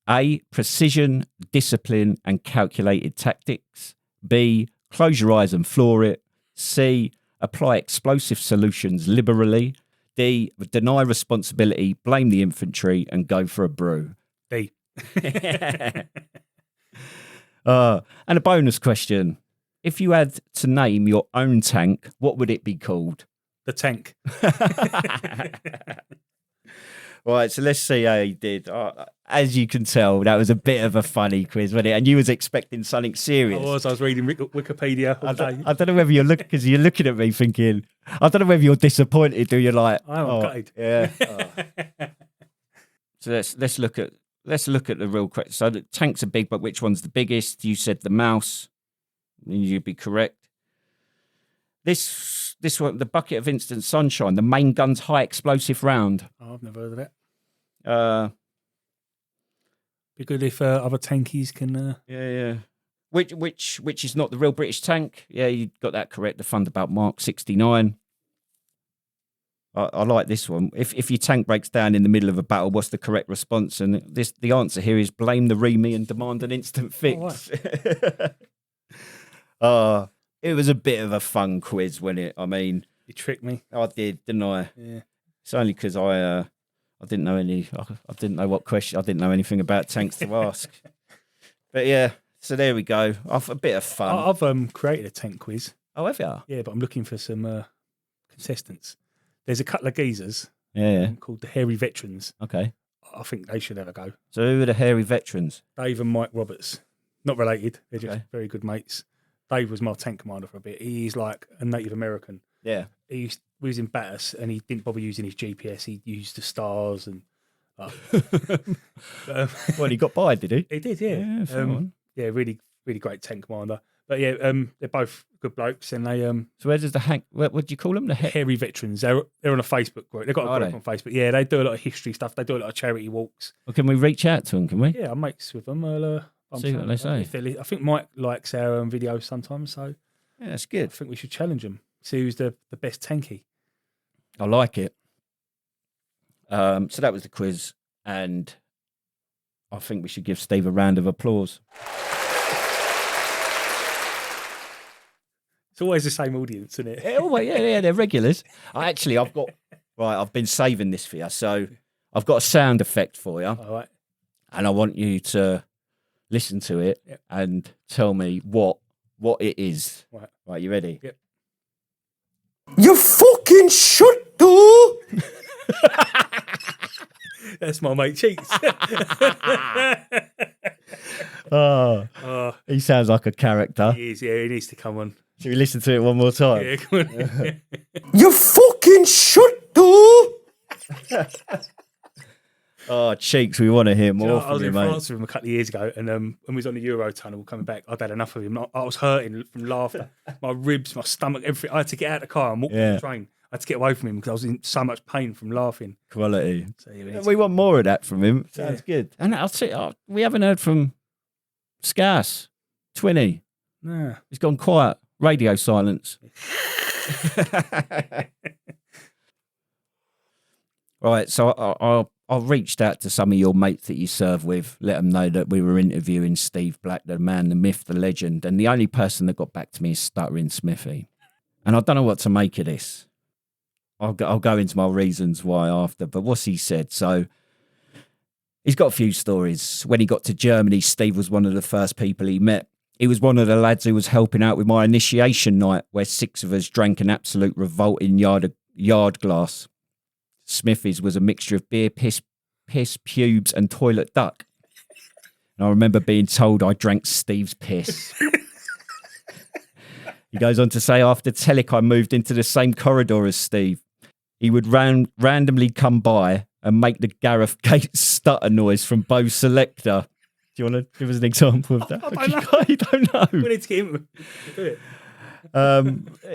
A, precision, discipline and calculated tactics. B, close your eyes and floor it. C, apply explosive solutions liberally. D, deny responsibility, blame the infantry and go for a brew. D. And a bonus question. If you had to name your own tank, what would it be called? The Tank. Right, so let's see how he did. As you can tell, that was a bit of a funny quiz, wasn't it? And you was expecting something serious. I was reading Wikipedia all day. I don't know whether you're looking, because you're looking at me thinking, I don't know whether you're disappointed or you're like, I'm gutted. Yeah. So let's look at the real question. So the tanks are big, but which one's the biggest? You said the Mouse. You'd be correct. This one, the bucket of instant sunshine, the main gun's high explosive round. Oh, I've never heard of it. Be good if other tankies can. Yeah. Which is not the real British tank. Yeah, you got that correct. The Thunderbolt Mark 69. I like this one. If your tank breaks down in the middle of a battle, what's the correct response? And the answer here is blame the Remy and demand an instant fix. Oh, it was a bit of a fun quiz, wasn't it? I mean, you tricked me. I did, didn't I? Yeah. It's only because I didn't know I didn't know what question. I didn't know anything about tanks to ask. But yeah, so there we go. A bit of fun. I've created a tank quiz. Oh, have you? Yeah, but I'm looking for some contestants. There's a couple of geezers. Yeah. Called the Hairy Veterans. Okay. I think they should have a go. So who are the Hairy Veterans? Dave and Mike Roberts. Not related. They're just very good mates. Dave was my tank commander for a bit. He's like a Native American. Yeah. We was in Batters and he didn't bother using his GPS. He used the stars and. Well, he got by, did he? He did, yeah. Yeah, really, really great tank commander. But yeah, they're both good blokes, and they. So where does what do you call them? The Hairy Veterans. They're on a Facebook group. They've got a group on Facebook. Yeah, they do a lot of history stuff. They do a lot of charity walks. Well, can we reach out to them? Can we? Yeah, I'm mates with them. See what they say. I think Mike likes our videos sometimes, so yeah, that's good. I think we should challenge them. See who's the best tanky. I like it. So that was the quiz, and I think we should give Steve a round of applause. It's always the same audience, isn't it? Yeah, they're regulars. I've been saving this for you, so I've got a sound effect for you. All right. And I want you to listen to it and tell me what it is. Right, you ready? Yep. You fucking should do. That's my mate Cheats. He sounds like a character. He is, yeah, he needs to come on. Should we listen to it one more time? Yeah, come on. You fucking should do. Oh, Cheeks, we want to hear more from you, mate. I was in France with him a couple of years ago, and when we was on the Eurotunnel coming back, I'd had enough of him. I was hurting from laughter. My ribs, my stomach, everything. I had to get out of the car and walk to the train. I had to get away from him because I was in so much pain from laughing. Quality. So, we want more of that from him. Sounds good. And I'll say, we haven't heard from Scarce, Twinny. Nah. He's gone quiet. Radio silence. Right, so I reached out to some of your mates that you serve with, let them know that we were interviewing Steve Black, the man, the myth, the legend, and the only person that got back to me is Stuttering Smithy. And I don't know what to make of this. I'll go into my reasons why after, but what's he said? So he's got a few stories. When he got to Germany, Steve was one of the first people he met. He was one of the lads who was helping out with my initiation night, where 6 of us drank an absolute revolting yard glass. Smithy's was a mixture of beer, piss, pubes, and toilet duck. And I remember being told I drank Steve's piss. He goes on to say, after Telic, I moved into the same corridor as Steve. He would randomly come by and make the Gareth Gates stutter noise from Bo Selector. Do you want to give us an example of that? I don't know. We need to get him to do it.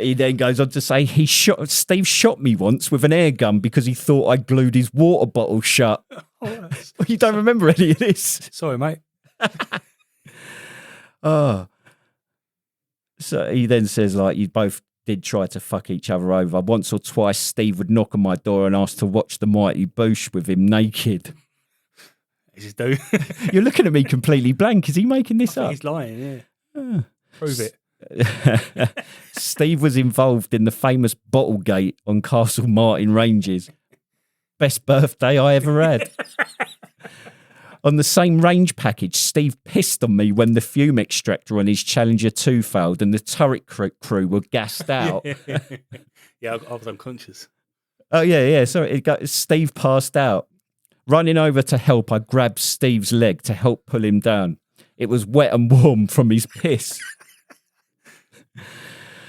He then goes on to say Steve shot me once with an air gun because he thought I glued his water bottle shut. You don't remember any of this? Sorry, mate. Oh. So he then says, like, you both did try to fuck each other over. Once or twice, Steve would knock on my door and ask to watch the Mighty Boosh with him naked. He just do. You're looking at me completely blank. Is he making this up? He's lying, yeah. Prove it. Steve was involved in the famous Bottlegate on Castle Martin Ranges. Best birthday I ever had. On the same range package, Steve pissed on me when the fume extractor on his Challenger 2 failed and the turret crew were gassed out. Yeah, I was unconscious. Oh, yeah. So Steve passed out. Running over to help, I grabbed Steve's leg to help pull him down. It was wet and warm from his piss.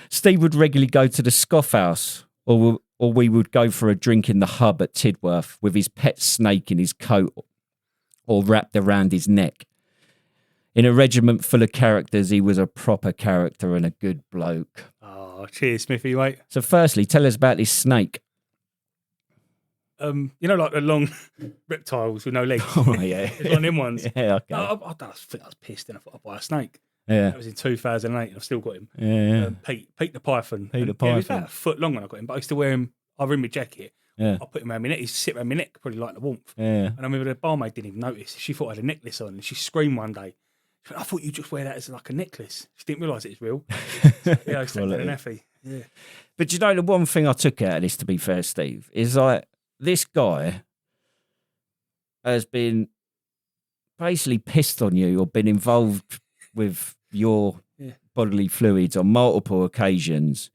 Steve would regularly go to the Scoff House, or we would go for a drink in the hub at Tidworth with his pet snake in his coat or wrapped around his neck. In a regiment full of characters, he was a proper character and a good bloke. Oh, cheers, Smithy, mate. So firstly, tell us about this snake. You know, like the long reptiles with no legs. Oh, yeah. It's one of them ones. Yeah, okay. I think I was pissed and I thought I'd buy a snake. Yeah. That was in 2008 and I've still got him. Yeah. Pete the Python. Pete the Yeah, he was Python. about a foot long when I got him, but I used to wear him either in my jacket. Yeah. I put him around my neck. He used to sit around my neck, probably like the warmth. Yeah. And I remember the barmaid didn't even notice. She thought I had a necklace on and she screamed one day. She went, I thought you just wear that as like a necklace. She didn't realise it was real. Yeah, I was taking an effie. Yeah. But you know, the one thing I took out of this, to be fair, Steve, is like this guy has been basically pissed on you or been involved with your bodily fluids on multiple occasions,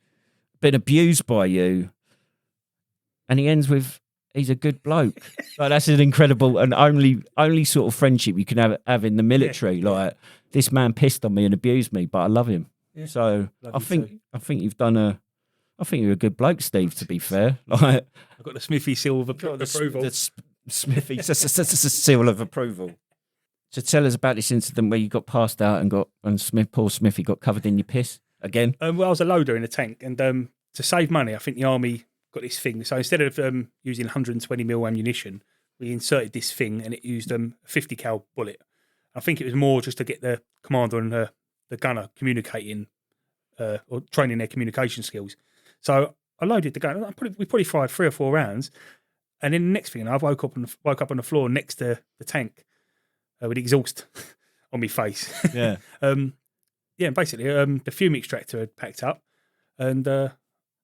been abused by you, and he ends with, he's a good bloke. Like, that's an incredible and only sort of friendship you can have in the military. Like, this man pissed on me and abused me, but I love him. Yeah. So I think you've done I think you're a good bloke, Steve, to be fair. Like, I've got the Smithy seal of approval. The Smithy seal of approval. So tell us about this incident where you got passed out and poor Smithy got covered in your piss again. Well, I was a loader in a tank, and to save money, I think the army got this thing. So instead of using 120mm ammunition, we inserted this thing, and it used a 50 cal bullet. I think it was more just to get the commander and the gunner communicating or training their communication skills. So I loaded the gun. We probably fired 3 or 4 rounds, and then the next thing, I woke up on the floor next to the tank with exhaust on my face. Yeah. And basically, the fume extractor had packed up, and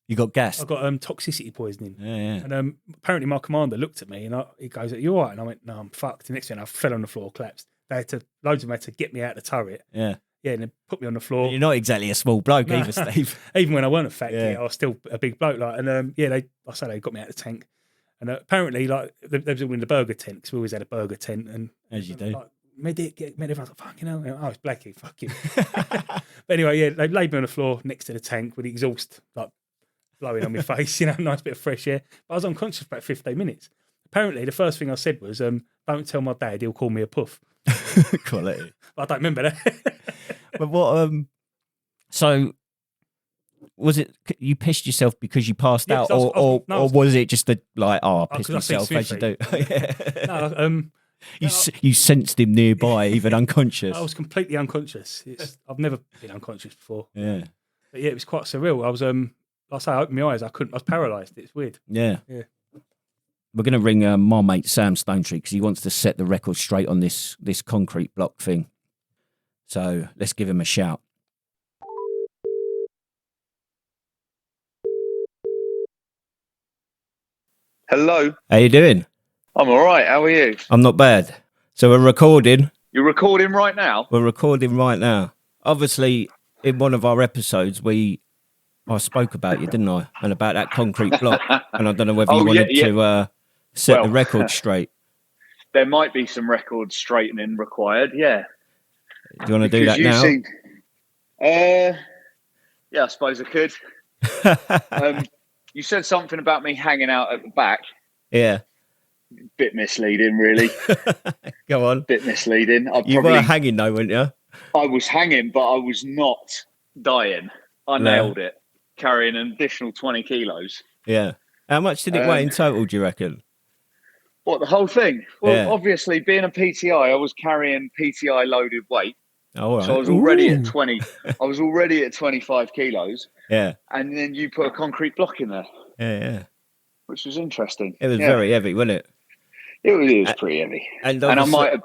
you got gassed. I got toxicity poisoning. Yeah. And apparently, my commander looked at me and he goes, "Are you all right?" And I went, "No, I'm fucked." The next thing, I fell on the floor, collapsed. Loads of them had to get me out of the turret. Yeah. Yeah, and then put me on the floor. But you're not exactly a small bloke either, Steve. Even when I weren't a fat kid, I was still a big bloke. Like, and they got me out of the tank. And apparently, like, they was all in the burger tent, because we always had a burger tent. And as you do. Like, medic. I was like, fucking hell. Oh, it's Blackie, fuck you. But anyway, they laid me on the floor next to the tank with the exhaust like blowing on my face, nice bit of fresh air. But I was unconscious for about 15 minutes. Apparently, the first thing I said was, don't tell my dad, he'll call me a puff. Quality. But I don't remember that. But what, so was it you pissed yourself because you passed out, or was it just I pissed myself as you do? No, you sensed him nearby, even unconscious. I was completely unconscious. I've never been unconscious before. Yeah. But yeah, it was quite surreal. I was like I say, I opened my eyes, I was paralysed. It's weird. Yeah. Yeah. We're going to ring my mate Sam Stonetree, because he wants to set the record straight on this concrete block thing. So let's give him a shout. Hello. How you doing? I'm all right. How are you? I'm not bad. So we're recording. You're recording right now? We're recording right now. Obviously, in one of our episodes, I spoke about you, didn't I? And about that concrete block. And I don't know whether you wanted to set the record straight. there might be some record straightening required. Yeah. Do you want to do Because that now? Yeah, I suppose I could. You said something about me hanging out at the back. Yeah. Bit misleading, really. Go on. Bit misleading. You were hanging though, weren't you? I was hanging, but I was not dying. I nailed it, carrying an additional 20 kilos. Yeah. How much did it weigh in total, do you reckon? What, the whole thing? Well, obviously, being a PTI, I was carrying PTI loaded weight. Oh, right. So I was already at 20. I was already at 25 kilos. Yeah. And then you put a concrete block in there. Yeah. Which was interesting. It was very heavy, wasn't it? It was pretty heavy. And I might have...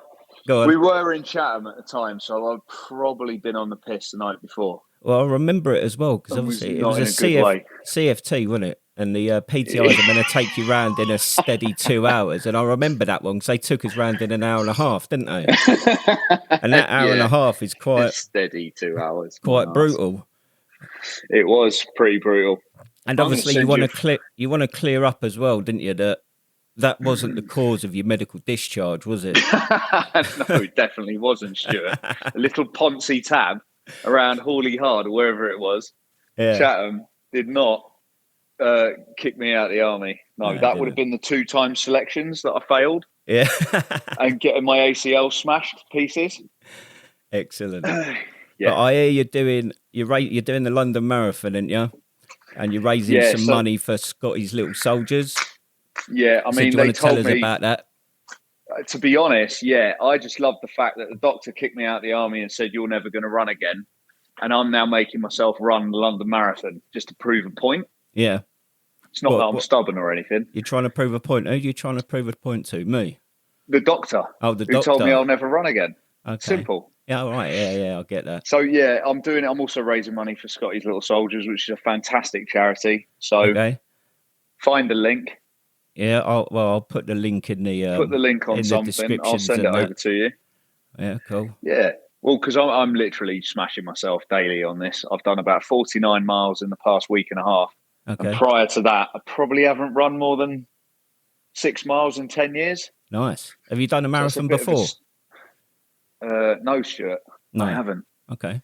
Go on. We were in Chatham at the time, so I'd probably been on the piss the night before. Well, I remember it as well, because obviously it was a CFT, wasn't it? And the PTIs are going to take you round in a steady 2 hours. And I remember that one, because they took us round in an hour and a half, didn't they? And that hour and a half is quite... A steady 2 hours. Quite brutal. It was pretty brutal. And obviously you want to clear up as well, didn't you, that wasn't the cause of your medical discharge, was it? No, it definitely wasn't, Stuart. A little Ponzi tab around Hawley Hard or wherever it was, Chatham, did not kick me out of the army. No, that would have been the 2-time selections that I failed. Yeah. And getting my ACL smashed to pieces. Excellent. Yeah. But I hear you're doing the London Marathon, aren't you? And you're raising some money for Scotty's Little Soldiers. Yeah, I mean, do you want to tell us me about that? To be honest, I just love the fact that the doctor kicked me out of the army and said, you're never going to run again. And I'm now making myself run the London Marathon just to prove a point. Yeah. It's not that I'm stubborn or anything. You're trying to prove a point. Who are you trying to prove a point to? Me? The doctor. Oh, the doctor. Who told me I'll never run again. Okay. Simple. Yeah, all right. Yeah, I get that. So, I'm doing it. I'm also raising money for Scotty's Little Soldiers, which is a fantastic charity. So, find the link. Yeah, I'll put the link in the put the link on something. I'll send it over to you. Yeah, cool. Yeah, well, because I'm literally smashing myself daily on this. I've done about 49 miles in the past week and a half. Okay. And prior to that, I probably haven't run more than 6 miles in 10 years. Nice. Have you done a marathon before? No, Stuart. No. I haven't. Okay.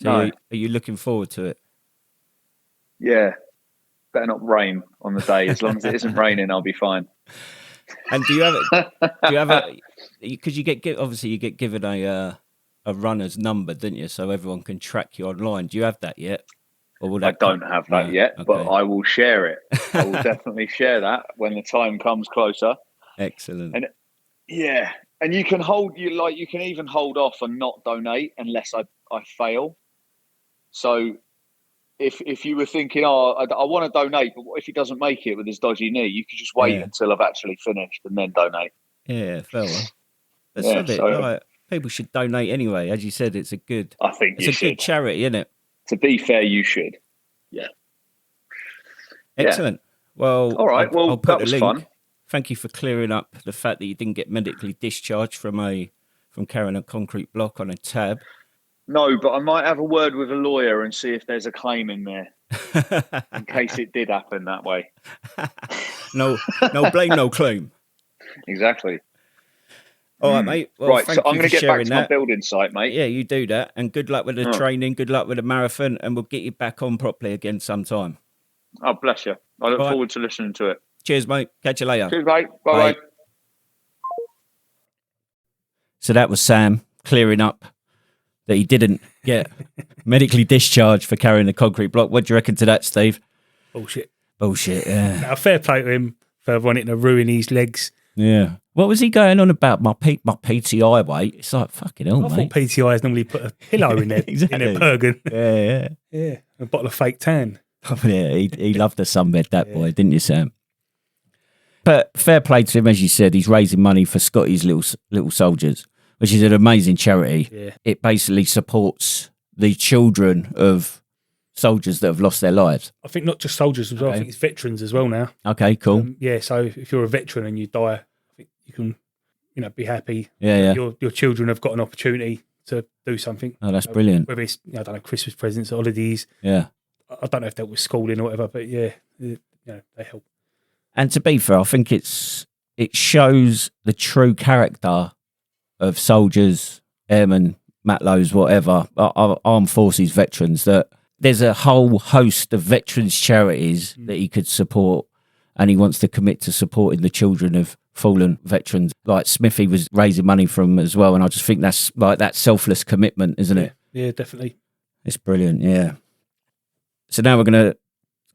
So are you looking forward to it? Yeah. Better not rain on the day. As long as it isn't raining, I'll be fine. And do you have a because you get given a runner's number, didn't you? So everyone can track you online. Do you have that yet? Or will that I don't have that yet, but I will share it. I will definitely share that when the time comes closer. Excellent. And and you can you can even hold off and not donate unless I fail. So if you were thinking, I want to donate, but what if he doesn't make it with his dodgy knee? You could just wait until I've actually finished and then donate. Yeah, fair one. People should donate anyway. As you said, it's a good. I think it's a good charity, isn't it? To be fair, you should. Yeah. Excellent. Well, all right. I'll put the link. Fun. Thank you for clearing up the fact that you didn't get medically discharged from carrying a concrete block on a tab. No, but I might have a word with a lawyer and see if there's a claim in there, in case it did happen that way. No blame, no claim. Exactly. All right, mate. Well, right, so I'm going to get back to my building site, mate. Yeah, you do that. And good luck with the training. Good luck with the marathon. And we'll get you back on properly again sometime. Oh, bless you. I look forward to listening to it. Cheers, mate. Catch you later. Cheers, mate. Bye-bye. So that was Sam clearing up that he didn't get medically discharged for carrying a concrete block. What do you reckon to that, Steve? Bullshit, yeah. Now, fair play to him for wanting to ruin his legs. Yeah. What was he going on about? My PTI weight? It's like, fucking hell, mate. I thought PTIs normally put a pillow in their, exactly. in their Bergen. Yeah. A bottle of fake tan. Oh, yeah, he loved the sunbed, that boy, didn't you, Sam? But fair play to him, as you said. He's raising money for Scotty's Little Soldiers, which is an amazing charity. Yeah. It basically supports the children of soldiers that have lost their lives. I think not just soldiers as well. I think it's veterans as well now. Okay, cool. So if you're a veteran and you die, I think you can, be happy. Yeah. Your children have got an opportunity to do something. Oh, that's brilliant. Whether it's, I don't know, Christmas presents, holidays. Yeah. I don't know if that was schooling or whatever, but they help. And to be fair, I think it's it shows the true character of soldiers, airmen, matlows, whatever, armed forces veterans, that there's a whole host of veterans charities that he could support, and he wants to commit to supporting the children of fallen veterans. Like Smithy was raising money from as well, and I just think that's like that selfless commitment, isn't it? Yeah, definitely. It's brilliant, yeah. So now we're going to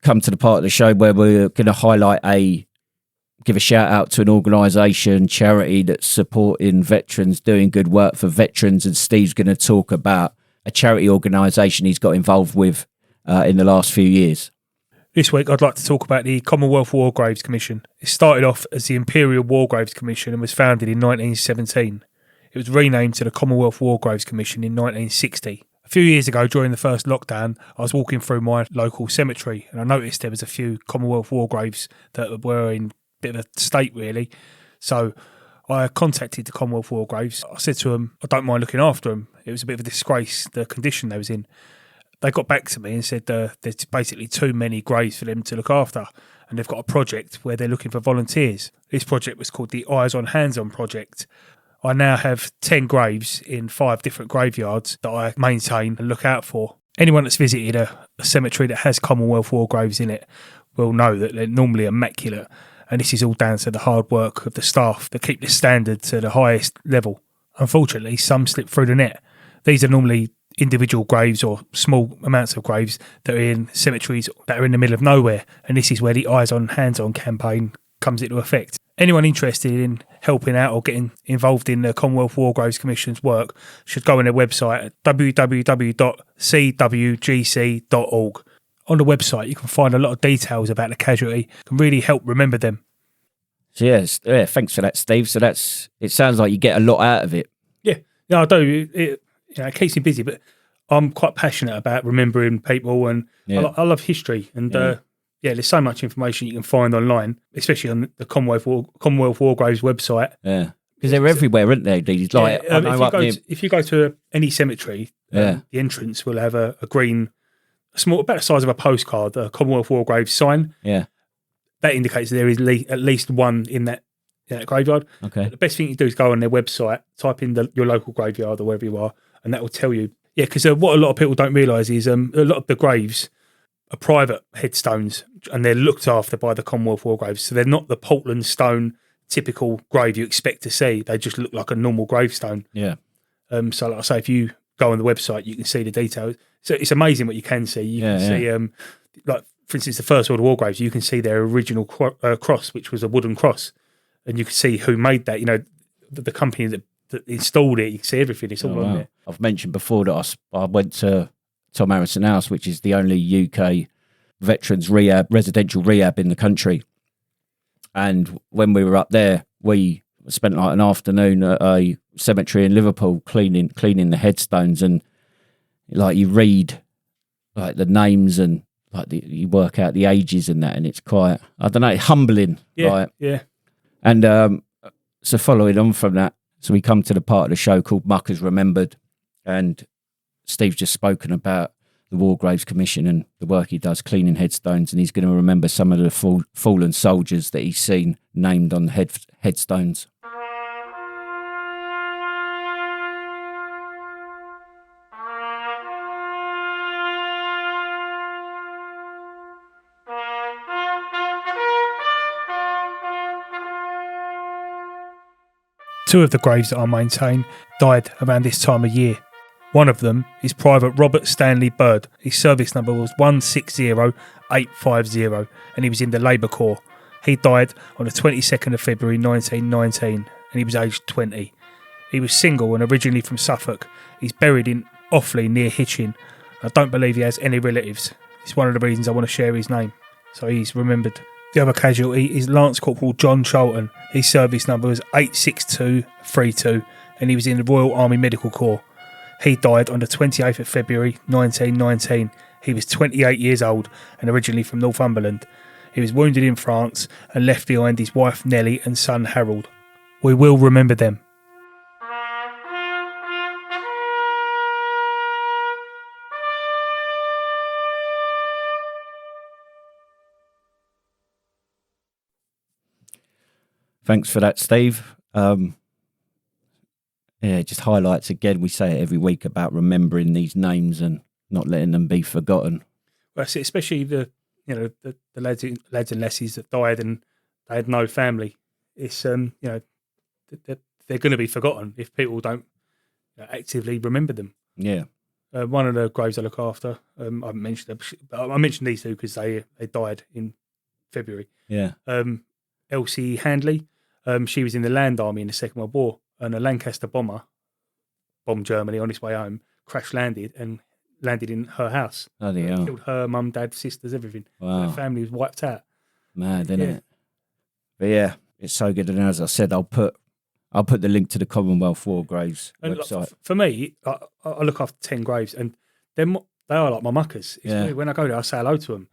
come to the part of the show where we're going to give a shout out to an organisation, charity that's supporting veterans, doing good work for veterans, and Steve's going to talk about a charity organisation he's got involved with in the last few years. This week, I'd like to talk about the Commonwealth War Graves Commission. It started off as the Imperial War Graves Commission and was founded in 1917. It was renamed to the Commonwealth War Graves Commission in 1960. A few years ago, during the first lockdown, I was walking through my local cemetery and I noticed there was a few Commonwealth War Graves that were in a bit of a state, really. So I contacted the Commonwealth War Graves. I said to them, I don't mind looking after them. It was a bit of a disgrace, the condition they was in. They got back to me and said there's basically too many graves for them to look after, and they've got a project where they're looking for volunteers. This project was called the Eyes on Hands On project. I now have 10 graves in 5 different graveyards that I maintain and look out for. Anyone that's visited a cemetery that has Commonwealth War graves in it will know that they're normally immaculate, and this is all down to the hard work of the staff that keep the standard to the highest level. Unfortunately, some slip through the net. These are normally individual graves or small amounts of graves that are in cemeteries that are in the middle of nowhere, and this is where the Eyes on Hands On campaign comes into effect. Anyone interested in helping out or getting involved in the Commonwealth War Graves Commission's work should go on their website at www.cwgc.org. On the website you can find a lot of details about the casualty, can really help remember them. So yeah, thanks for that, Steve. So it sounds like you get a lot out of it. Yeah, I do. It keeps me busy, but I'm quite passionate about remembering people, and I love history. And there's so much information you can find online, especially on the Commonwealth War Graves website. Yeah, because they're everywhere, aren't they? These like if you go to any cemetery, the entrance will have a green, small, about the size of a postcard, a Commonwealth War Graves sign. Yeah, that indicates there is at least one in that graveyard. Okay. But the best thing you do is go on their website, type in your local graveyard or wherever you are, and that will tell you. Yeah, because what a lot of people don't realise is a lot of the graves are private headstones, and they're looked after by the Commonwealth War Graves. So they're not the Portland stone typical grave you expect to see. They just look like a normal gravestone. Yeah. So like I say, if you go on the website, you can see the details. So it's amazing what you can see. You can see, like for instance, the First World War graves. You can see their original cross, which was a wooden cross, and you can see who made that. You know, the company that installed it. You can see everything. It's all on there. I've mentioned before that I went to Tom Harrison House, which is the only UK veterans residential rehab in the country. And when we were up there, we spent like an afternoon at a cemetery in Liverpool cleaning the headstones, and like you read like the names and like you work out the ages and that, and it's quite, I don't know, humbling. Yeah, yeah. And so following on from that, so we come to the part of the show called Muckers Remembered, and Steve's just spoken about the War Graves Commission and the work he does cleaning headstones, and he's going to remember some of the fallen soldiers that he's seen named on the headstones. Two of the graves that I maintain died around this time of year. One of them is Private Robert Stanley Bird. His service number was 160850, and he was in the Labour Corps. He died on the 22nd of February 1919, and he was aged 20. He was single and originally from Suffolk. He's buried in Offley near Hitchin. I don't believe he has any relatives. It's one of the reasons I want to share his name, so he's remembered. The other casualty is Lance Corporal John Charlton. His service number was 86232, and he was in the Royal Army Medical Corps. He died on the 28th of February 1919. He was 28 years old and originally from Northumberland. He was wounded in France and left behind his wife Nellie and son Harold. We will remember them. Thanks for that, Steve. It just highlights again, we say it every week about remembering these names and not letting them be forgotten. Well, especially the lads and lassies that died and they had no family. It's they're going to be forgotten if people don't actively remember them. Yeah. One of the graves I look after, I haven't mentioned them, but I mentioned these two because they died in February. Yeah. Elsie Handley, she was in the Land Army in the Second World War, and a Lancaster bomber bombed Germany on its way home, crash landed in her house. Bloody hell. Killed her mum, dad, sisters, everything. Wow. Her family was wiped out. Mad, isn't it? But yeah, it's so good. And as I said, I'll put the link to the Commonwealth War Graves website. Like, for me, I look after 10 graves, and they are like my muckers. It's weird. When I go there, I say hello to them.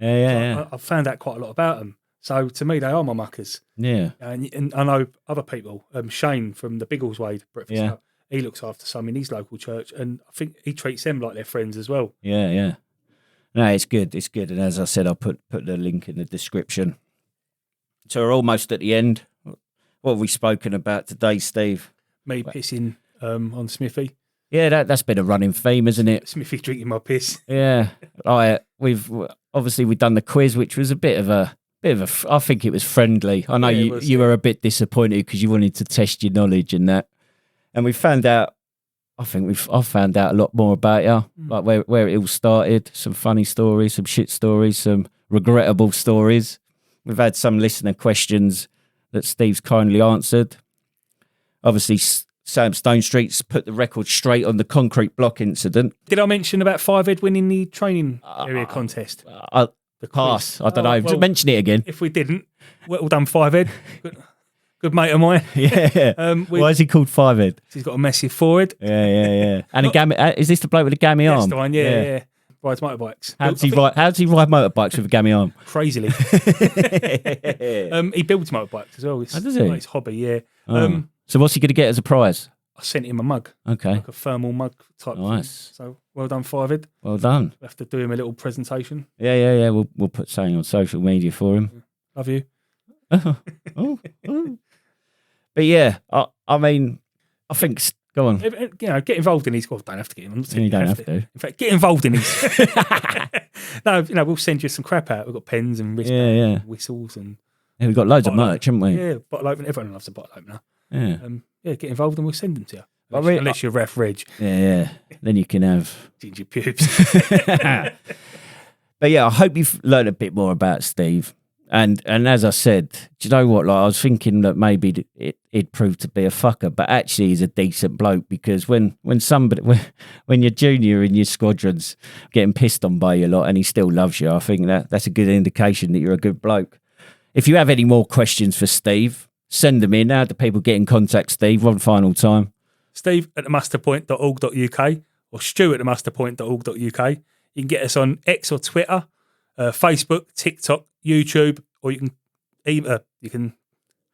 I've found out quite a lot about them. So to me, they are my muckers. Yeah. And I know other people. Shane from the Biggleswade Breakfast Club, he looks after some in his local church, and I think he treats them like their friends as well. Yeah, yeah. No, it's good. It's good. And as I said, I'll put the link in the description. So we're almost at the end. What have we spoken about today, Steve? Me pissing on Smithy. Yeah, that's been a running theme, isn't it? Smithy drinking my piss. Yeah. We've done the quiz, which was a bit of a. I think it was friendly. I know you were a bit disappointed because you wanted to test your knowledge and that. And we found out. I've found out a lot more about you, like where it all started. Some funny stories, some shit stories, some regrettable stories. We've had some listener questions that Steve's kindly answered. Obviously, Sam Stonestreet's put the record straight on the concrete block incident. Did I mention about 5 Ed winning the training area contest? Pass. I don't know. Well, mention it again. If we didn't, well done, 5 Ed. Good mate of mine. Yeah. Why is he called 5 Ed? He's got a massive forehead. Yeah. And a gammy. Is this the bloke with a gammy arm? That's the one. Yeah. Rides motorbikes. How does he ride motorbikes with a gammy arm? Crazily. He builds motorbikes as well. It's does he? His hobby. Yeah. Oh. So what's he going to get as a prize? I sent him a mug. Okay. Like a thermal mug type. Nice. Thing. So well done, 5 Ed. Well done. We'll have to do him a little presentation. Yeah. We'll put something on social media for him. Love you. Oh. But yeah, I mean, I think. Go on. Get involved in these. Well, don't have to get in. You don't have to. In fact, get involved in these. No, we'll send you some crap out. We've got pens and wristbands and whistles and. Yeah, we've got loads of merch, haven't we? Yeah, bottle opener. Everyone loves a bottle opener. Yeah. Get involved and we'll send them to you. Unless you're Ref Reg. Yeah. Then you can have ginger pubes. But yeah, I hope you've learned a bit more about Steve. And as I said, do you know what? Like, I was thinking that maybe it proved to be a fucker, but actually he's a decent bloke, because when you're junior in your squadrons getting pissed on by you lot and he still loves you, I think that's a good indication that you're a good bloke. If you have any more questions for Steve, send them in. How do people get in contact, Steve? One final time. Steve@themusterpoint.org.uk or Stu@themusterpoint.org.uk. You can get us on X or Twitter, Facebook, TikTok, YouTube, or you can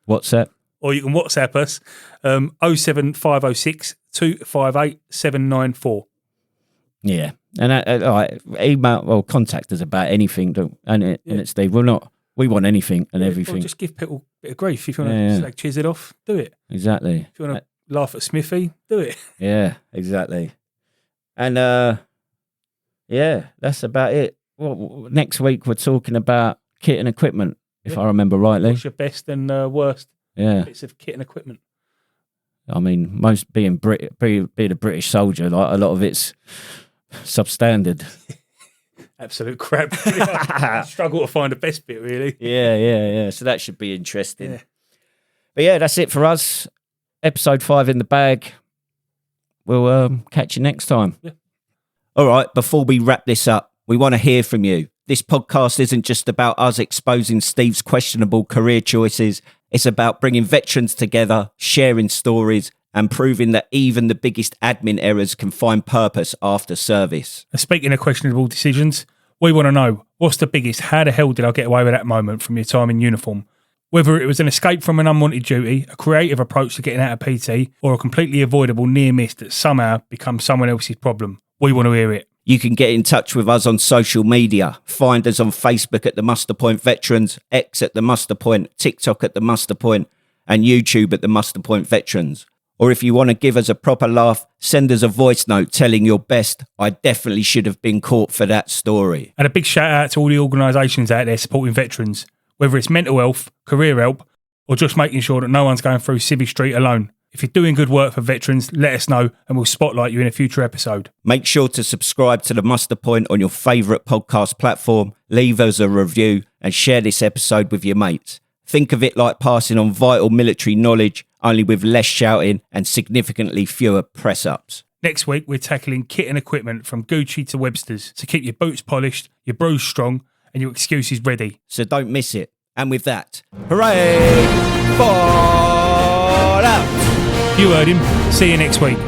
WhatsApp. Or you can WhatsApp us 07506 258 794. Yeah, and email or contact us about anything, and it's Steve. We want anything and everything. Just give people a bit of grief. If you want to cheese it off, do it. Exactly. If you want to laugh at Smithy, do it. Yeah, exactly. And that's about it. Well, next week we're talking about kit and equipment, if I remember rightly. What's your best and worst bits of kit and equipment? I mean, most being a British soldier, like a lot of it's substandard. Absolute crap. I struggle to find the best bit, really. Yeah. So that should be interesting. Yeah. But yeah, that's it for us. Episode 5 in the bag. We'll catch you next time. Yeah. All right, before we wrap this up, we want to hear from you. This podcast isn't just about us exposing Steve's questionable career choices. It's about bringing veterans together, sharing stories, and proving that even the biggest admin errors can find purpose after service. Speaking of questionable decisions, we want to know, what's the biggest, how the hell did I get away with that moment from your time in uniform? Whether it was an escape from an unwanted duty, a creative approach to getting out of PT, or a completely avoidable near miss that somehow becomes someone else's problem, we want to hear it. You can get in touch with us on social media. Find us on Facebook at The Muster Point Veterans, X at The Muster Point, TikTok at The Muster Point, and YouTube at the Muster Point Veterans. Or if you want to give us a proper laugh, send us a voice note telling your best, I definitely should have been caught for that story. And a big shout out to all the organisations out there supporting veterans, whether it's mental health, career help, or just making sure that no one's going through Civvy Street alone. If you're doing good work for veterans, let us know and we'll spotlight you in a future episode. Make sure to subscribe to the Muster Point on your favourite podcast platform, leave us a review and share this episode with your mates. Think of it like passing on vital military knowledge, only with less shouting and significantly fewer press-ups. Next week, we're tackling kit and equipment from Gucci to Webster's to keep your boots polished, your brews strong and your excuses ready. So don't miss it. And with that, hooray! Fall out! You heard him. See you next week.